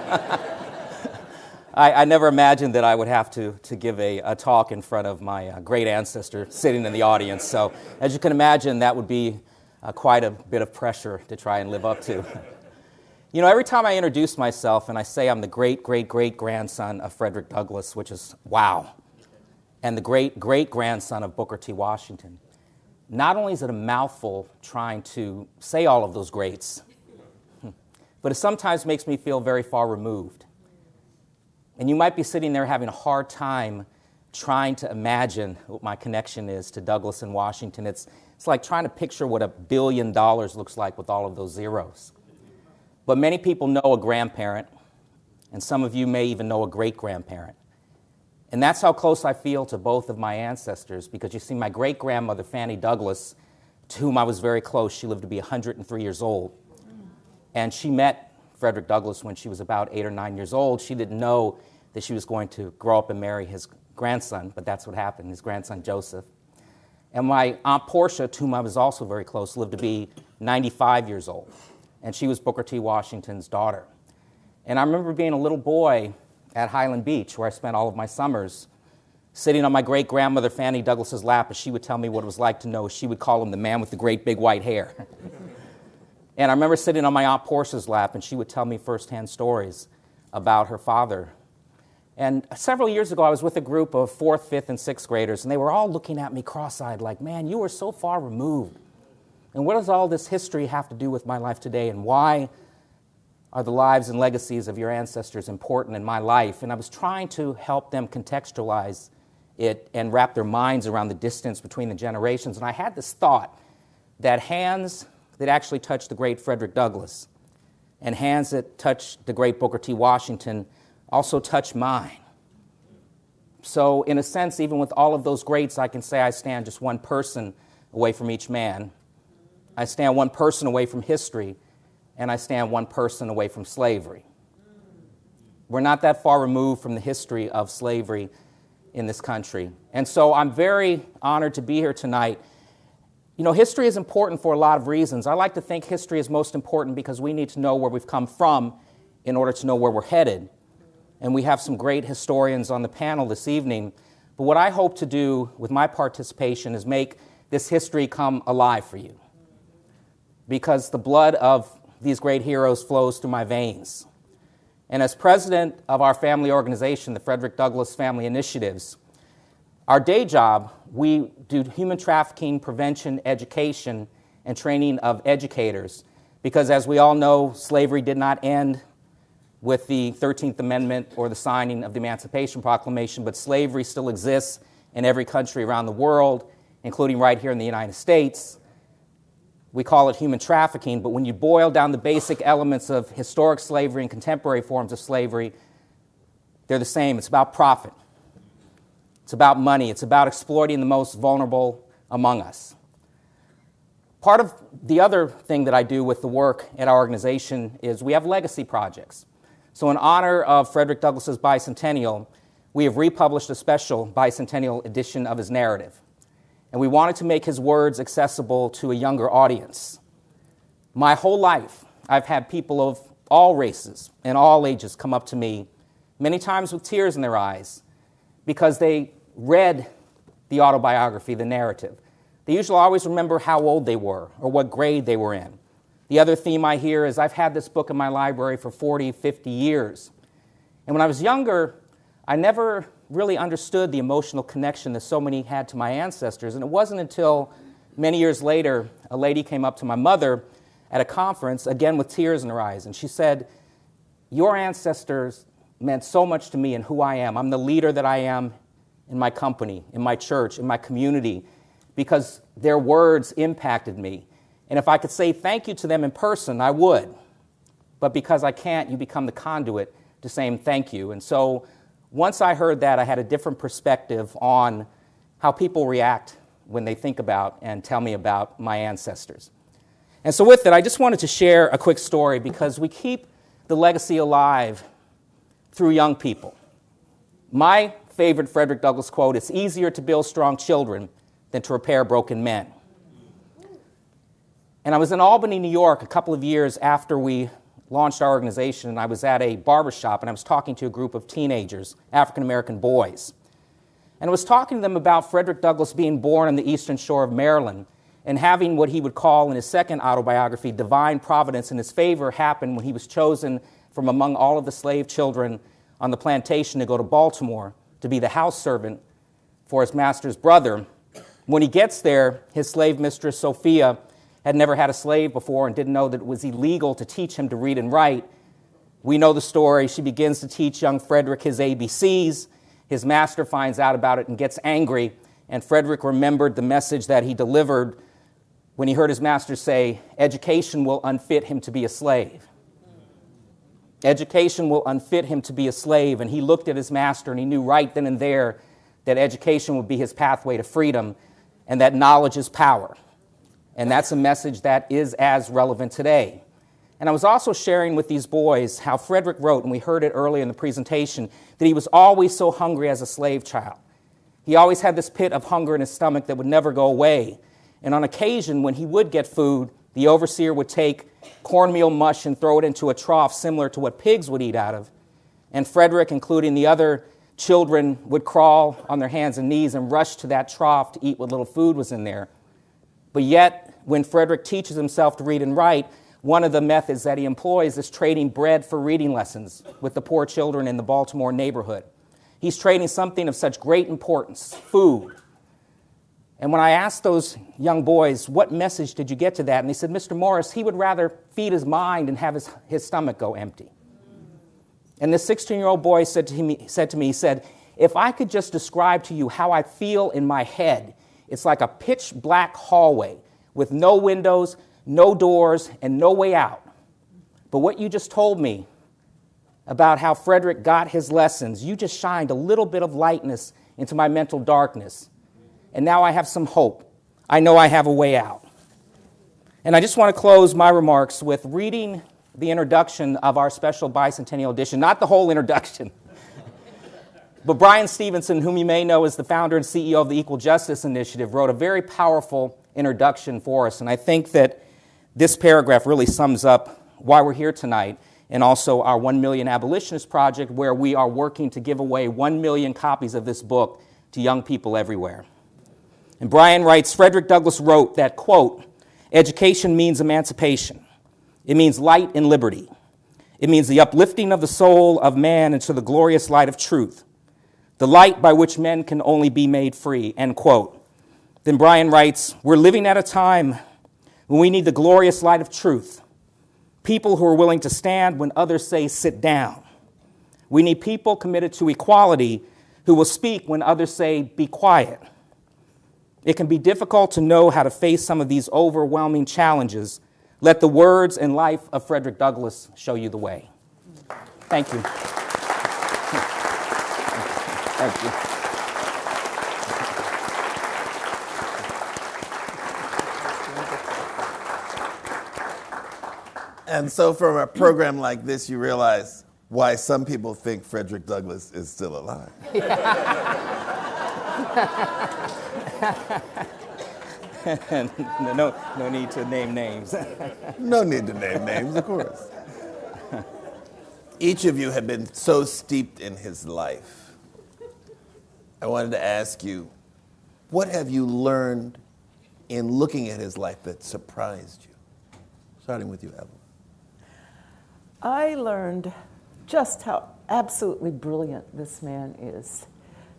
I never imagined that I would have to give a talk in front of my great ancestor sitting in the audience. So as you can imagine, that would be quite a bit of pressure to try and live up to. You know, every time I introduce myself and I say I'm the great-great-great-grandson of Frederick Douglass, which is wow, and the great-great-grandson of Booker T. Washington, not only is it a mouthful trying to say all of those greats, but it sometimes makes me feel very far removed. And you might be sitting there having a hard time trying to imagine what my connection is to Douglass and Washington. It's like trying to picture what $1 billion looks like with all of those zeros. But many people know a grandparent, and some of you may even know a great-grandparent. And that's how close I feel to both of my ancestors, because you see, my great-grandmother, Fanny Douglass, to whom I was very close, she lived to be 103 years old. And she met Frederick Douglass when she was about 8 or 9 years old. She didn't know that she was going to grow up and marry his grandson, but that's what happened, his grandson Joseph. And my Aunt Portia, to whom I was also very close, lived to be 95 years old. And she was Booker T. Washington's daughter. And I remember being a little boy at Highland Beach, where I spent all of my summers, sitting on my great-grandmother Fanny Douglass's lap as she would tell me what it was like to know. She would call him the man with the great big white hair. And I remember sitting on my Aunt Portia's lap, and she would tell me firsthand stories about her father. And several years ago, I was with a group of 4th, 5th, and 6th graders, and they were all looking at me cross-eyed like, man, you are so far removed. And what does all this history have to do with my life today, and why are the lives and legacies of your ancestors important in my life? And I was trying to help them contextualize it and wrap their minds around the distance between the generations. And I had this thought that hands that actually touched the great Frederick Douglass and hands that touched the great Booker T. Washington also touched mine. So in a sense, even with all of those greats, I can say I stand just one person away from each man. I stand one person away from history, and I stand one person away from slavery. We're not that far removed from the history of slavery in this country. And so I'm very honored to be here tonight. You know, history is important for a lot of reasons. I like to think history is most important because we need to know where we've come from in order to know where we're headed. And we have some great historians on the panel this evening. But what I hope to do with my participation is make this history come alive for you, because the blood of these great heroes flows through my veins. And as president of our family organization, the Frederick Douglass Family Initiatives, our day job, we do human trafficking prevention, education, and training of educators, because as we all know, slavery did not end with the 13th Amendment or the signing of the Emancipation Proclamation, but slavery still exists in every country around the world, including right here in the United States. We call it human trafficking, but when you boil down the basic elements of historic slavery and contemporary forms of slavery, they're the same. It's about profit. It's about money. It's about exploiting the most vulnerable among us. Part of the other thing that I do with the work at our organization is we have legacy projects. So in honor of Frederick Douglass's bicentennial, we have republished a special bicentennial edition of his narrative. And we wanted to make his words accessible to a younger audience. My whole life, I've had people of all races and all ages come up to me, many times with tears in their eyes, because they read the autobiography, the narrative. They usually always remember how old they were or what grade they were in. The other theme I hear is I've had this book in my library for 40, 50 years. And when I was younger, I never really understood the emotional connection that so many had to my ancestors. And it wasn't until many years later, a lady came up to my mother at a conference, again with tears in her eyes, and she said, "Your ancestors meant so much to me and who I am. I'm the leader that I am in my company, in my church, in my community, because their words impacted me. And if I could say thank you to them in person, I would. But because I can't, you become the conduit to saying thank you." And so once I heard that, I had a different perspective on how people react when they think about and tell me about my ancestors. And so with that, I just wanted to share a quick story because we keep the legacy alive through young people. My favorite Frederick Douglass quote, "It's easier to build strong children than to repair broken men." And I was in Albany, New York a couple of years after we launched our organization, and I was at a barbershop, and I was talking to a group of teenagers, African-American boys. And I was talking to them about Frederick Douglass being born on the eastern shore of Maryland and having what he would call in his second autobiography, divine providence in his favor, happen when he was chosen from among all of the slave children on the plantation to go to Baltimore to be the house servant for his master's brother. When he gets there, his slave mistress, Sophia, had never had a slave before and didn't know that it was illegal to teach him to read and write. We know the story. She begins to teach young Frederick his ABCs. His master finds out about it and gets angry, and Frederick remembered the message that he delivered when he heard his master say, "Education will unfit him to be a slave." Education will unfit him to be a slave, and he looked at his master and he knew right then and there that education would be his pathway to freedom and that knowledge is power. And that's a message that is as relevant today. And I was also sharing with these boys how Frederick wrote, and we heard it earlier in the presentation, that he was always so hungry as a slave child. He always had this pit of hunger in his stomach that would never go away. And on occasion, when he would get food, the overseer would take cornmeal mush and throw it into a trough similar to what pigs would eat out of. And Frederick, including the other children, would crawl on their hands and knees and rush to that trough to eat what little food was in there. But yet, when Frederick teaches himself to read and write, one of the methods that he employs is trading bread for reading lessons with the poor children in the Baltimore neighborhood. He's trading something of such great importance, food. And when I asked those young boys, what message did you get to that? And they said, "Mr. Morris, he would rather feed his mind and have his stomach go empty." And this 16-year-old boy said to me, he said, "If I could just describe to you how I feel in my head, it's like a pitch black hallway with no windows, no doors, and no way out. But what you just told me about how Frederick got his lessons, you just shined a little bit of lightness into my mental darkness. And now I have some hope. I know I have a way out." And I just want to close my remarks with reading the introduction of our special bicentennial edition, not the whole introduction. But Brian Stevenson, whom you may know as the founder and CEO of the Equal Justice Initiative, wrote a very powerful introduction for us. And I think that this paragraph really sums up why we're here tonight, and also our 1 Million Abolitionist Project, where we are working to give away 1 million copies of this book to young people everywhere. And Brian writes, Frederick Douglass wrote that, quote, "Education means emancipation. It means light and liberty. It means the uplifting of the soul of man into the glorious light of truth, the light by which men can only be made free," end quote. Then Brian writes, "We're living at a time when we need the glorious light of truth, people who are willing to stand when others say sit down. We need people committed to equality who will speak when others say be quiet. It can be difficult to know how to face some of these overwhelming challenges. Let the words and life of Frederick Douglass show you the way." Thank you. Thank you. And so from a program like this, you realize why some people think Frederick Douglass is still alive. No need to name names. No need to name names, of course. Each of you have been so steeped in his life. I wanted to ask you, what have you learned in looking at his life that surprised you? Starting with you, Evelyn. I learned just how absolutely brilliant this man is.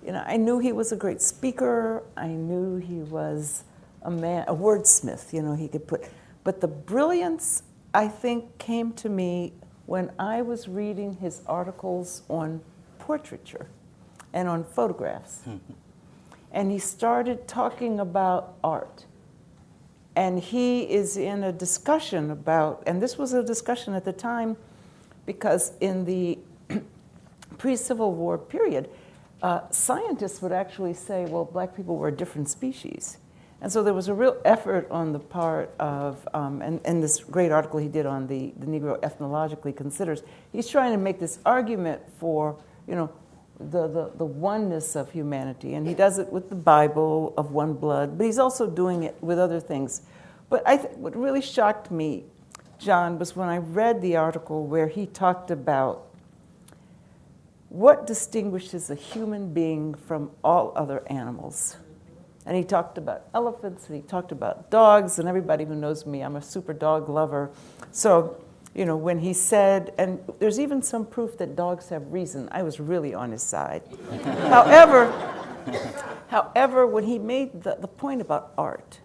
You know, I knew he was a great speaker. I knew he was a wordsmith, you know, he could put, but the brilliance, I think, came to me when I was reading his articles on portraiture and on photographs. And he started talking about art. And he is in a discussion about, and this was a discussion at the time, because in the pre-Civil War period, scientists would actually say, well, black people were a different species. And so there was a real effort on the part of, and this great article he did on the Negro ethnologically considers, he's trying to make this argument for, the oneness of humanity. And he does it with the Bible of one blood, but he's also doing it with other things. But what really shocked me, John, was when I read the article where he talked about what distinguishes a human being from all other animals. And he talked about elephants, and he talked about dogs, and everybody who knows me, I'm a super dog lover. So, when he said, and there's even some proof that dogs have reason, I was really on his side. However, when he made the point about art,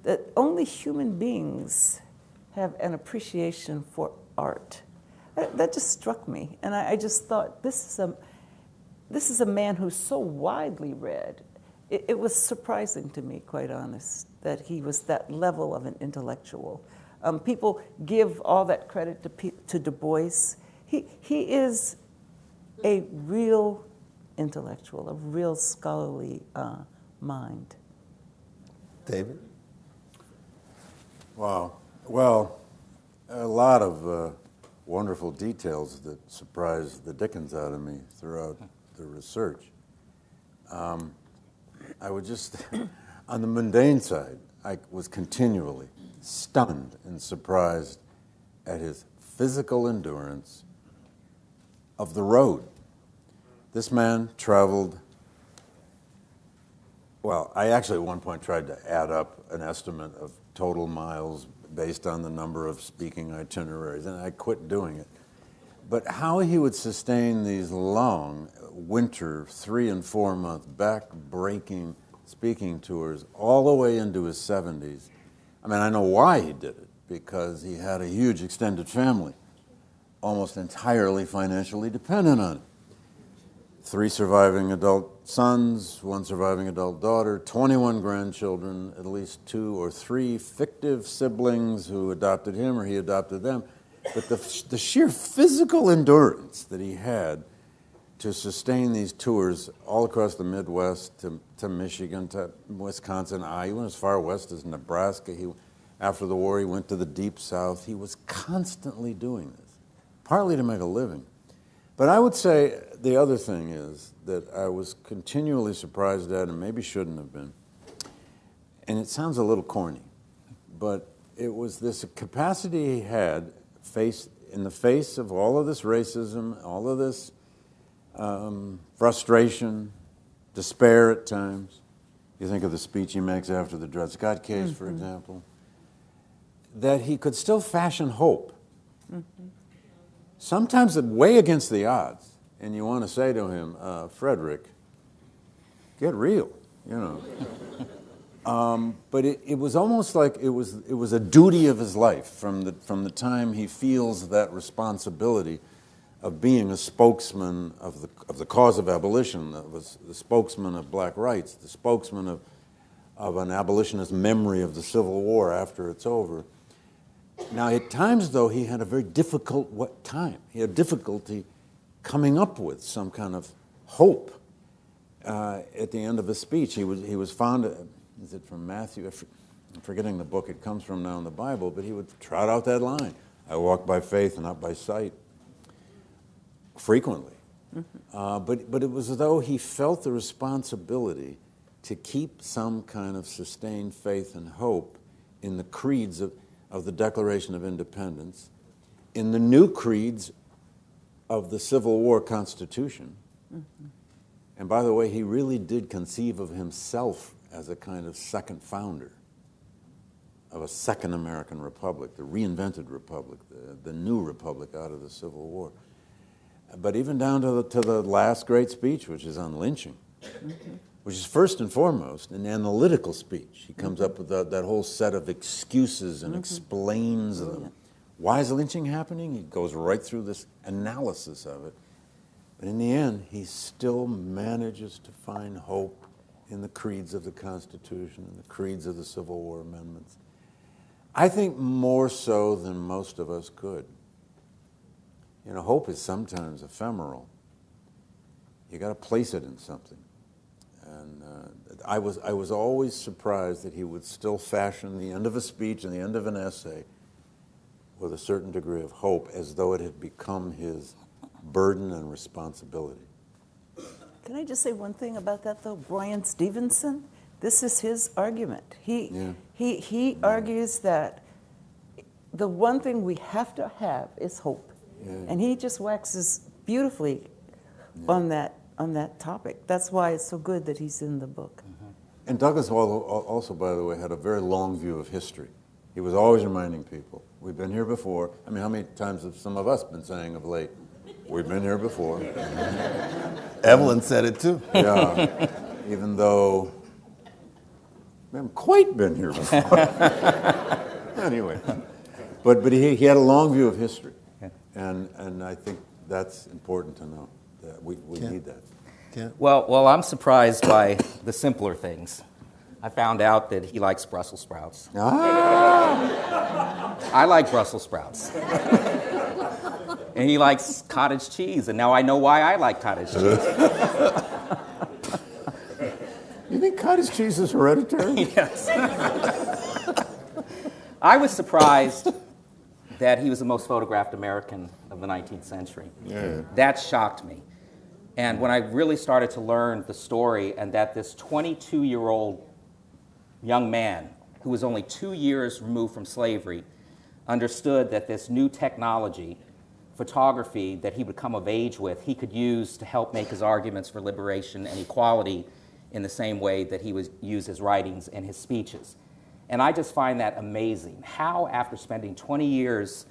that only human beings have an appreciation for art, that just struck me. And I just thought, this is a man who's so widely read. It was surprising to me, quite honest, that he was that level of an intellectual. People give all that credit to Du Bois. He is a real intellectual, a real scholarly mind. David? Wow. Well, a lot of wonderful details that surprised the dickens out of me throughout the research. I would just, on the mundane side, I was continually stunned and surprised at his physical endurance of the road. This man traveled, well, I actually at one point tried to add up an estimate of total miles based on the number of speaking itineraries, and I quit doing it. But how he would sustain these long winter 3 and 4 month back-breaking speaking tours all the way into his 70s. I mean, I know why he did it, because he had a huge extended family, almost entirely financially dependent on it. 3 surviving adult sons, 1 surviving adult daughter, 21 grandchildren, at least 2 or 3 fictive siblings who adopted him or he adopted them. But the sheer physical endurance that he had to sustain these tours all across the Midwest to Michigan, to Wisconsin, Iowa, he went as far west as Nebraska. After the war, he went to the Deep South. He was constantly doing this, partly to make a living. But I would say the other thing is that I was continually surprised at, and maybe shouldn't have been, and it sounds a little corny, but it was this capacity he had in the face of all of this racism, all of this frustration, despair at times. You think of the speech he makes after the Dred Scott case, for example, that he could still fashion hope. Sometimes way against the odds, and you want to say to him, Frederick, get real, But it was almost like it was a duty of his life from the time he feels that responsibility of being a spokesman of the cause of abolition, that was the spokesman of black rights, the spokesman of an abolitionist memory of the Civil War after it's over. Now, at times, though, he had a very difficult time. He had difficulty coming up with some kind of hope at the end of his speech. He was fond of, is it from Matthew? I'm forgetting the book it comes from now in the Bible, but he would trot out that line, I walk by faith and not by sight, frequently. But it was as though he felt the responsibility to keep some kind of sustained faith and hope in the creeds of the Declaration of Independence, in the new creeds of the Civil War Constitution. And by the way, he really did conceive of himself as a kind of second founder of a second American republic, the reinvented republic, the new republic out of the Civil War. But even down to the last great speech, which is on lynching, which is first and foremost an analytical speech. He comes up with that whole set of excuses and explains them. Why is lynching happening? He goes right through this analysis of it. But in the end, he still manages to find hope in the creeds of the Constitution and the creeds of the Civil War amendments. I think more so than most of us could. Hope is sometimes ephemeral. You got to place it in something. And I was always surprised that he would still fashion the end of a speech and the end of an essay with a certain degree of hope, as though it had become his burden and responsibility. Can I just say one thing about that, though? Brian Stevenson, this is his argument. He argues that the one thing we have to have is hope. Yeah. And he just waxes beautifully on that topic. That's why it's so good that he's in the book. And Douglass also, by the way, had a very long view of history. He was always reminding people, we've been here before. I mean, how many times have some of us been saying of late, we've been here before? Evelyn said it too. Yeah, even though we haven't quite been here before. Anyway, but he had a long view of history, and I think that's important to know, that we need that. Well, I'm surprised by the simpler things. I found out that he likes Brussels sprouts. I like Brussels sprouts. And he likes cottage cheese, and now I know why I like cottage cheese. You think cottage cheese is hereditary? Yes. I was surprised that he was the most photographed American of the 19th century. Yeah. That shocked me. And when I really started to learn the story, and that this 22-year-old young man who was only 2 years removed from slavery understood that this new technology, photography, that he would come of age with, he could use to help make his arguments for liberation and equality in the same way that he would use his writings and his speeches. And I just find that amazing. How, after spending 20 years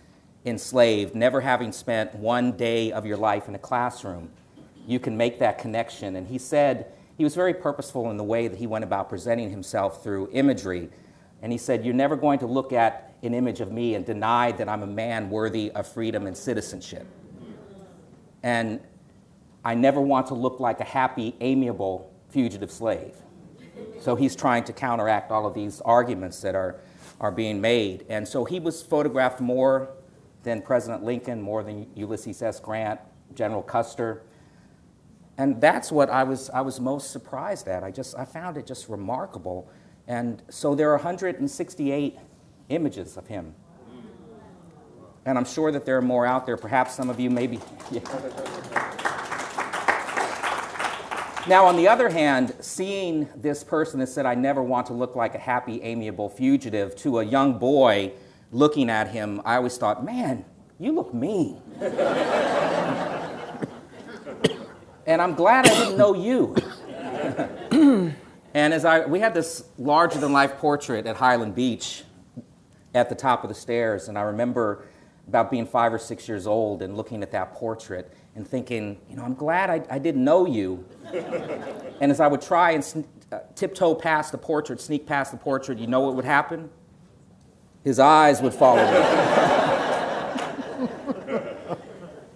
enslaved, never having spent one day of your life in a classroom, you can make that connection. And he said, he was very purposeful in the way that he went about presenting himself through imagery. And he said, you're never going to look at an image of me and deny that I'm a man worthy of freedom and citizenship. And I never want to look like a happy, amiable fugitive slave. So he's trying to counteract all of these arguments that are being made. And so he was photographed more than President Lincoln, more than Ulysses S. Grant, General Custer. And that's what I was most surprised at. I found it just remarkable. And so there are 168 images of him. And I'm sure that there are more out there. Perhaps some of you maybe. Yeah. Now, on the other hand, seeing this person that said, I never want to look like a happy, amiable fugitive, to a young boy looking at him, I always thought, man, you look mean. And I'm glad I didn't know you. And we had this larger-than-life portrait at Highland Beach at the top of the stairs, and I remember about being 5 or 6 years old and looking at that portrait and thinking, I'm glad I didn't know you. And as I would try and tiptoe past the portrait, sneak past the portrait, you know what would happen? His eyes would follow me.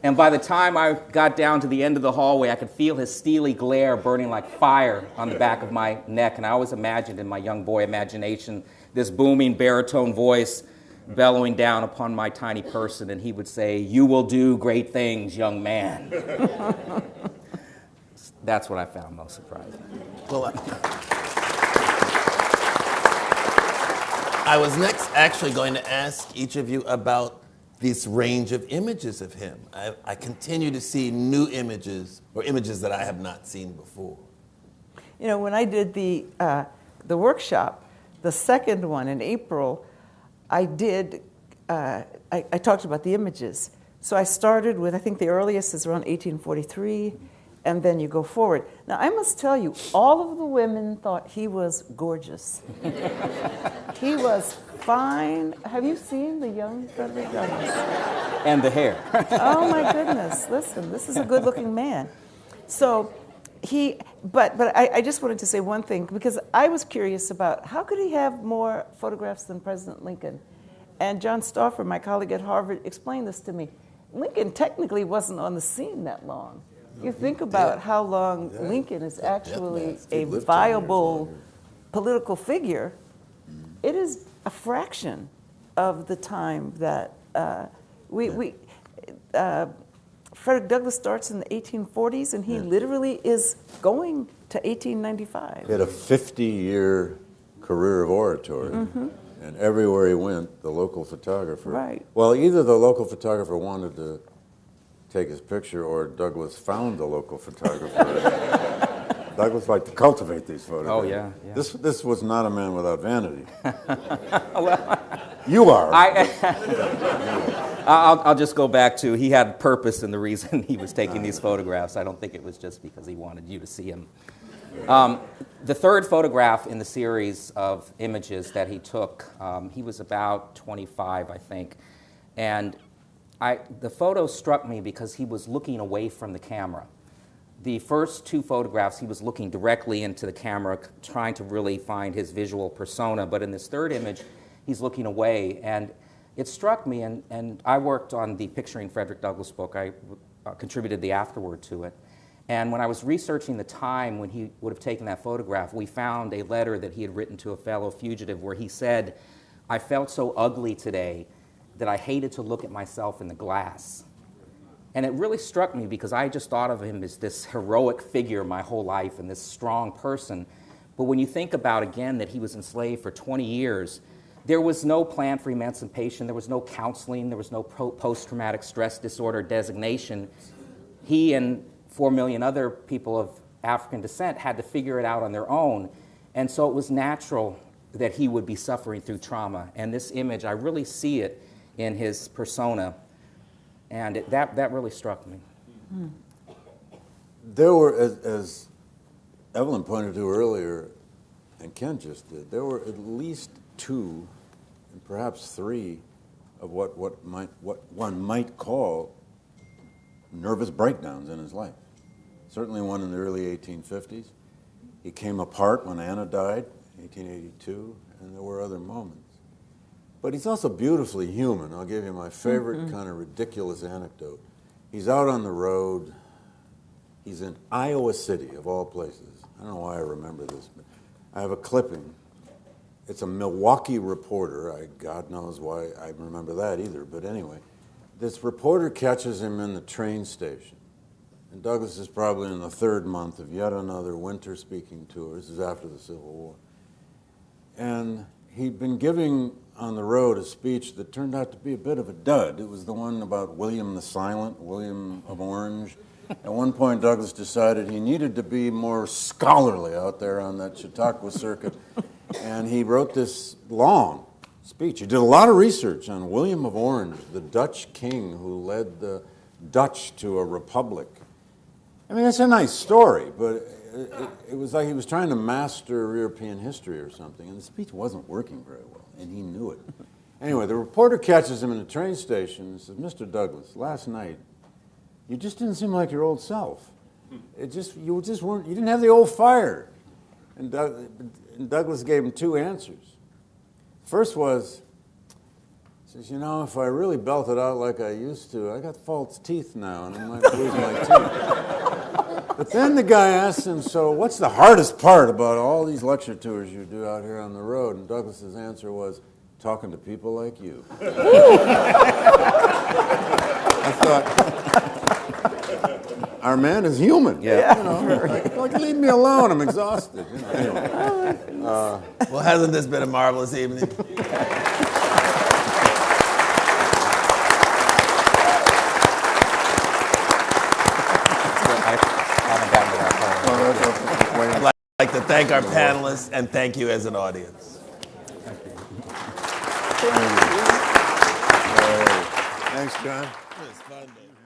And by the time I got down to the end of the hallway, I could feel his steely glare burning like fire on the back of my neck. And I always imagined in my young boy imagination this booming baritone voice bellowing down upon my tiny person, and he would say, you will do great things, young man. That's what I found most surprising. Well, I was next actually going to ask each of you about this range of images of him. I continue to see new images, or images that I have not seen before. When I did the workshop, the second one in April, I talked about the images. So I started with, I think the earliest is around 1843, and then you go forward. Now, I must tell you, all of the women thought he was gorgeous. He was fine. Have you seen the young Frederick Douglass? And the hair. Oh, my goodness. Listen, this is a good-looking man. So but I just wanted to say one thing, because I was curious about how could he have more photographs than President Lincoln? And John Stauffer, my colleague at Harvard, explained this to me. Lincoln technically wasn't on the scene that long. You think about how long Lincoln is actually a viable political figure. It is a fraction of the time that Frederick Douglass starts in the 1840s, and he literally is going to 1895. He had a 50-year career of oratory, and everywhere he went, the local photographer. Right. Well, either the local photographer wanted to take his picture, or Douglass found the local photographer. Douglass liked to cultivate these photographs. Oh, yeah. This was not a man without vanity. You are. I'll just go back to he had purpose in the reason he was taking these photographs. I don't think it was just because he wanted you to see him. The third photograph in the series of images that he took, he was about 25, I think. And the photo struck me because he was looking away from the camera. The first two photographs, he was looking directly into the camera, trying to really find his visual persona. But in this third image, he's looking away. And it struck me, and I worked on the Picturing Frederick Douglass book. I contributed the afterword to it. And when I was researching the time when he would have taken that photograph, we found a letter that he had written to a fellow fugitive where he said, "I felt so ugly today that I hated to look at myself in the glass." And it really struck me because I just thought of him as this heroic figure my whole life and this strong person. But when you think about, again, that he was enslaved for 20 years, there was no plan for emancipation, there was no counseling, there was no post-traumatic stress disorder designation. He and 4 million other people of African descent had to figure it out on their own. And so it was natural that he would be suffering through trauma. And this image, I really see it in his persona. And that really struck me. There were, as Evelyn pointed to earlier, and Ken just did, there were at least 2, and perhaps 3, of what one might call nervous breakdowns in his life. Certainly one in the early 1850s. He came apart when Anna died, 1882, and there were other moments. But he's also beautifully human. I'll give you my favorite kind of ridiculous anecdote. He's out on the road. He's in Iowa City, of all places. I don't know why I remember this, but I have a clipping. It's a Milwaukee reporter. God knows why I remember that either. But anyway, this reporter catches him in the train station. And Douglass is probably in the 3rd month of yet another winter speaking tour. This is after the Civil War. And he'd been giving on the road a speech that turned out to be a bit of a dud. It was the one about William the Silent, William of Orange. At one point, Douglass decided he needed to be more scholarly out there on that Chautauqua circuit, and he wrote this long speech. He did a lot of research on William of Orange, the Dutch king who led the Dutch to a republic. I mean, it's a nice story, but it was like he was trying to master European history or something, and the speech wasn't working very well, and he knew it. Anyway, the reporter catches him in the train station and says, "Mr. Douglass, last night, you just didn't seem like your old self. You didn't have the old fire." And Douglass gave him 2 answers. First was, he says, "You know, if I really belt it out like I used to, I got false teeth now, and I might lose my teeth." But then the guy asked him, "So what's the hardest part about all these lecture tours you do out here on the road?" And Douglass's answer was, "Talking to people like you." I thought, our man is human. Yeah. You know, like, leave me alone. I'm exhausted. You know, anyway. Well, hasn't this been a marvelous evening? I'd like to thank our panelists and thank you as an audience. Thanks, John. It was fun, man.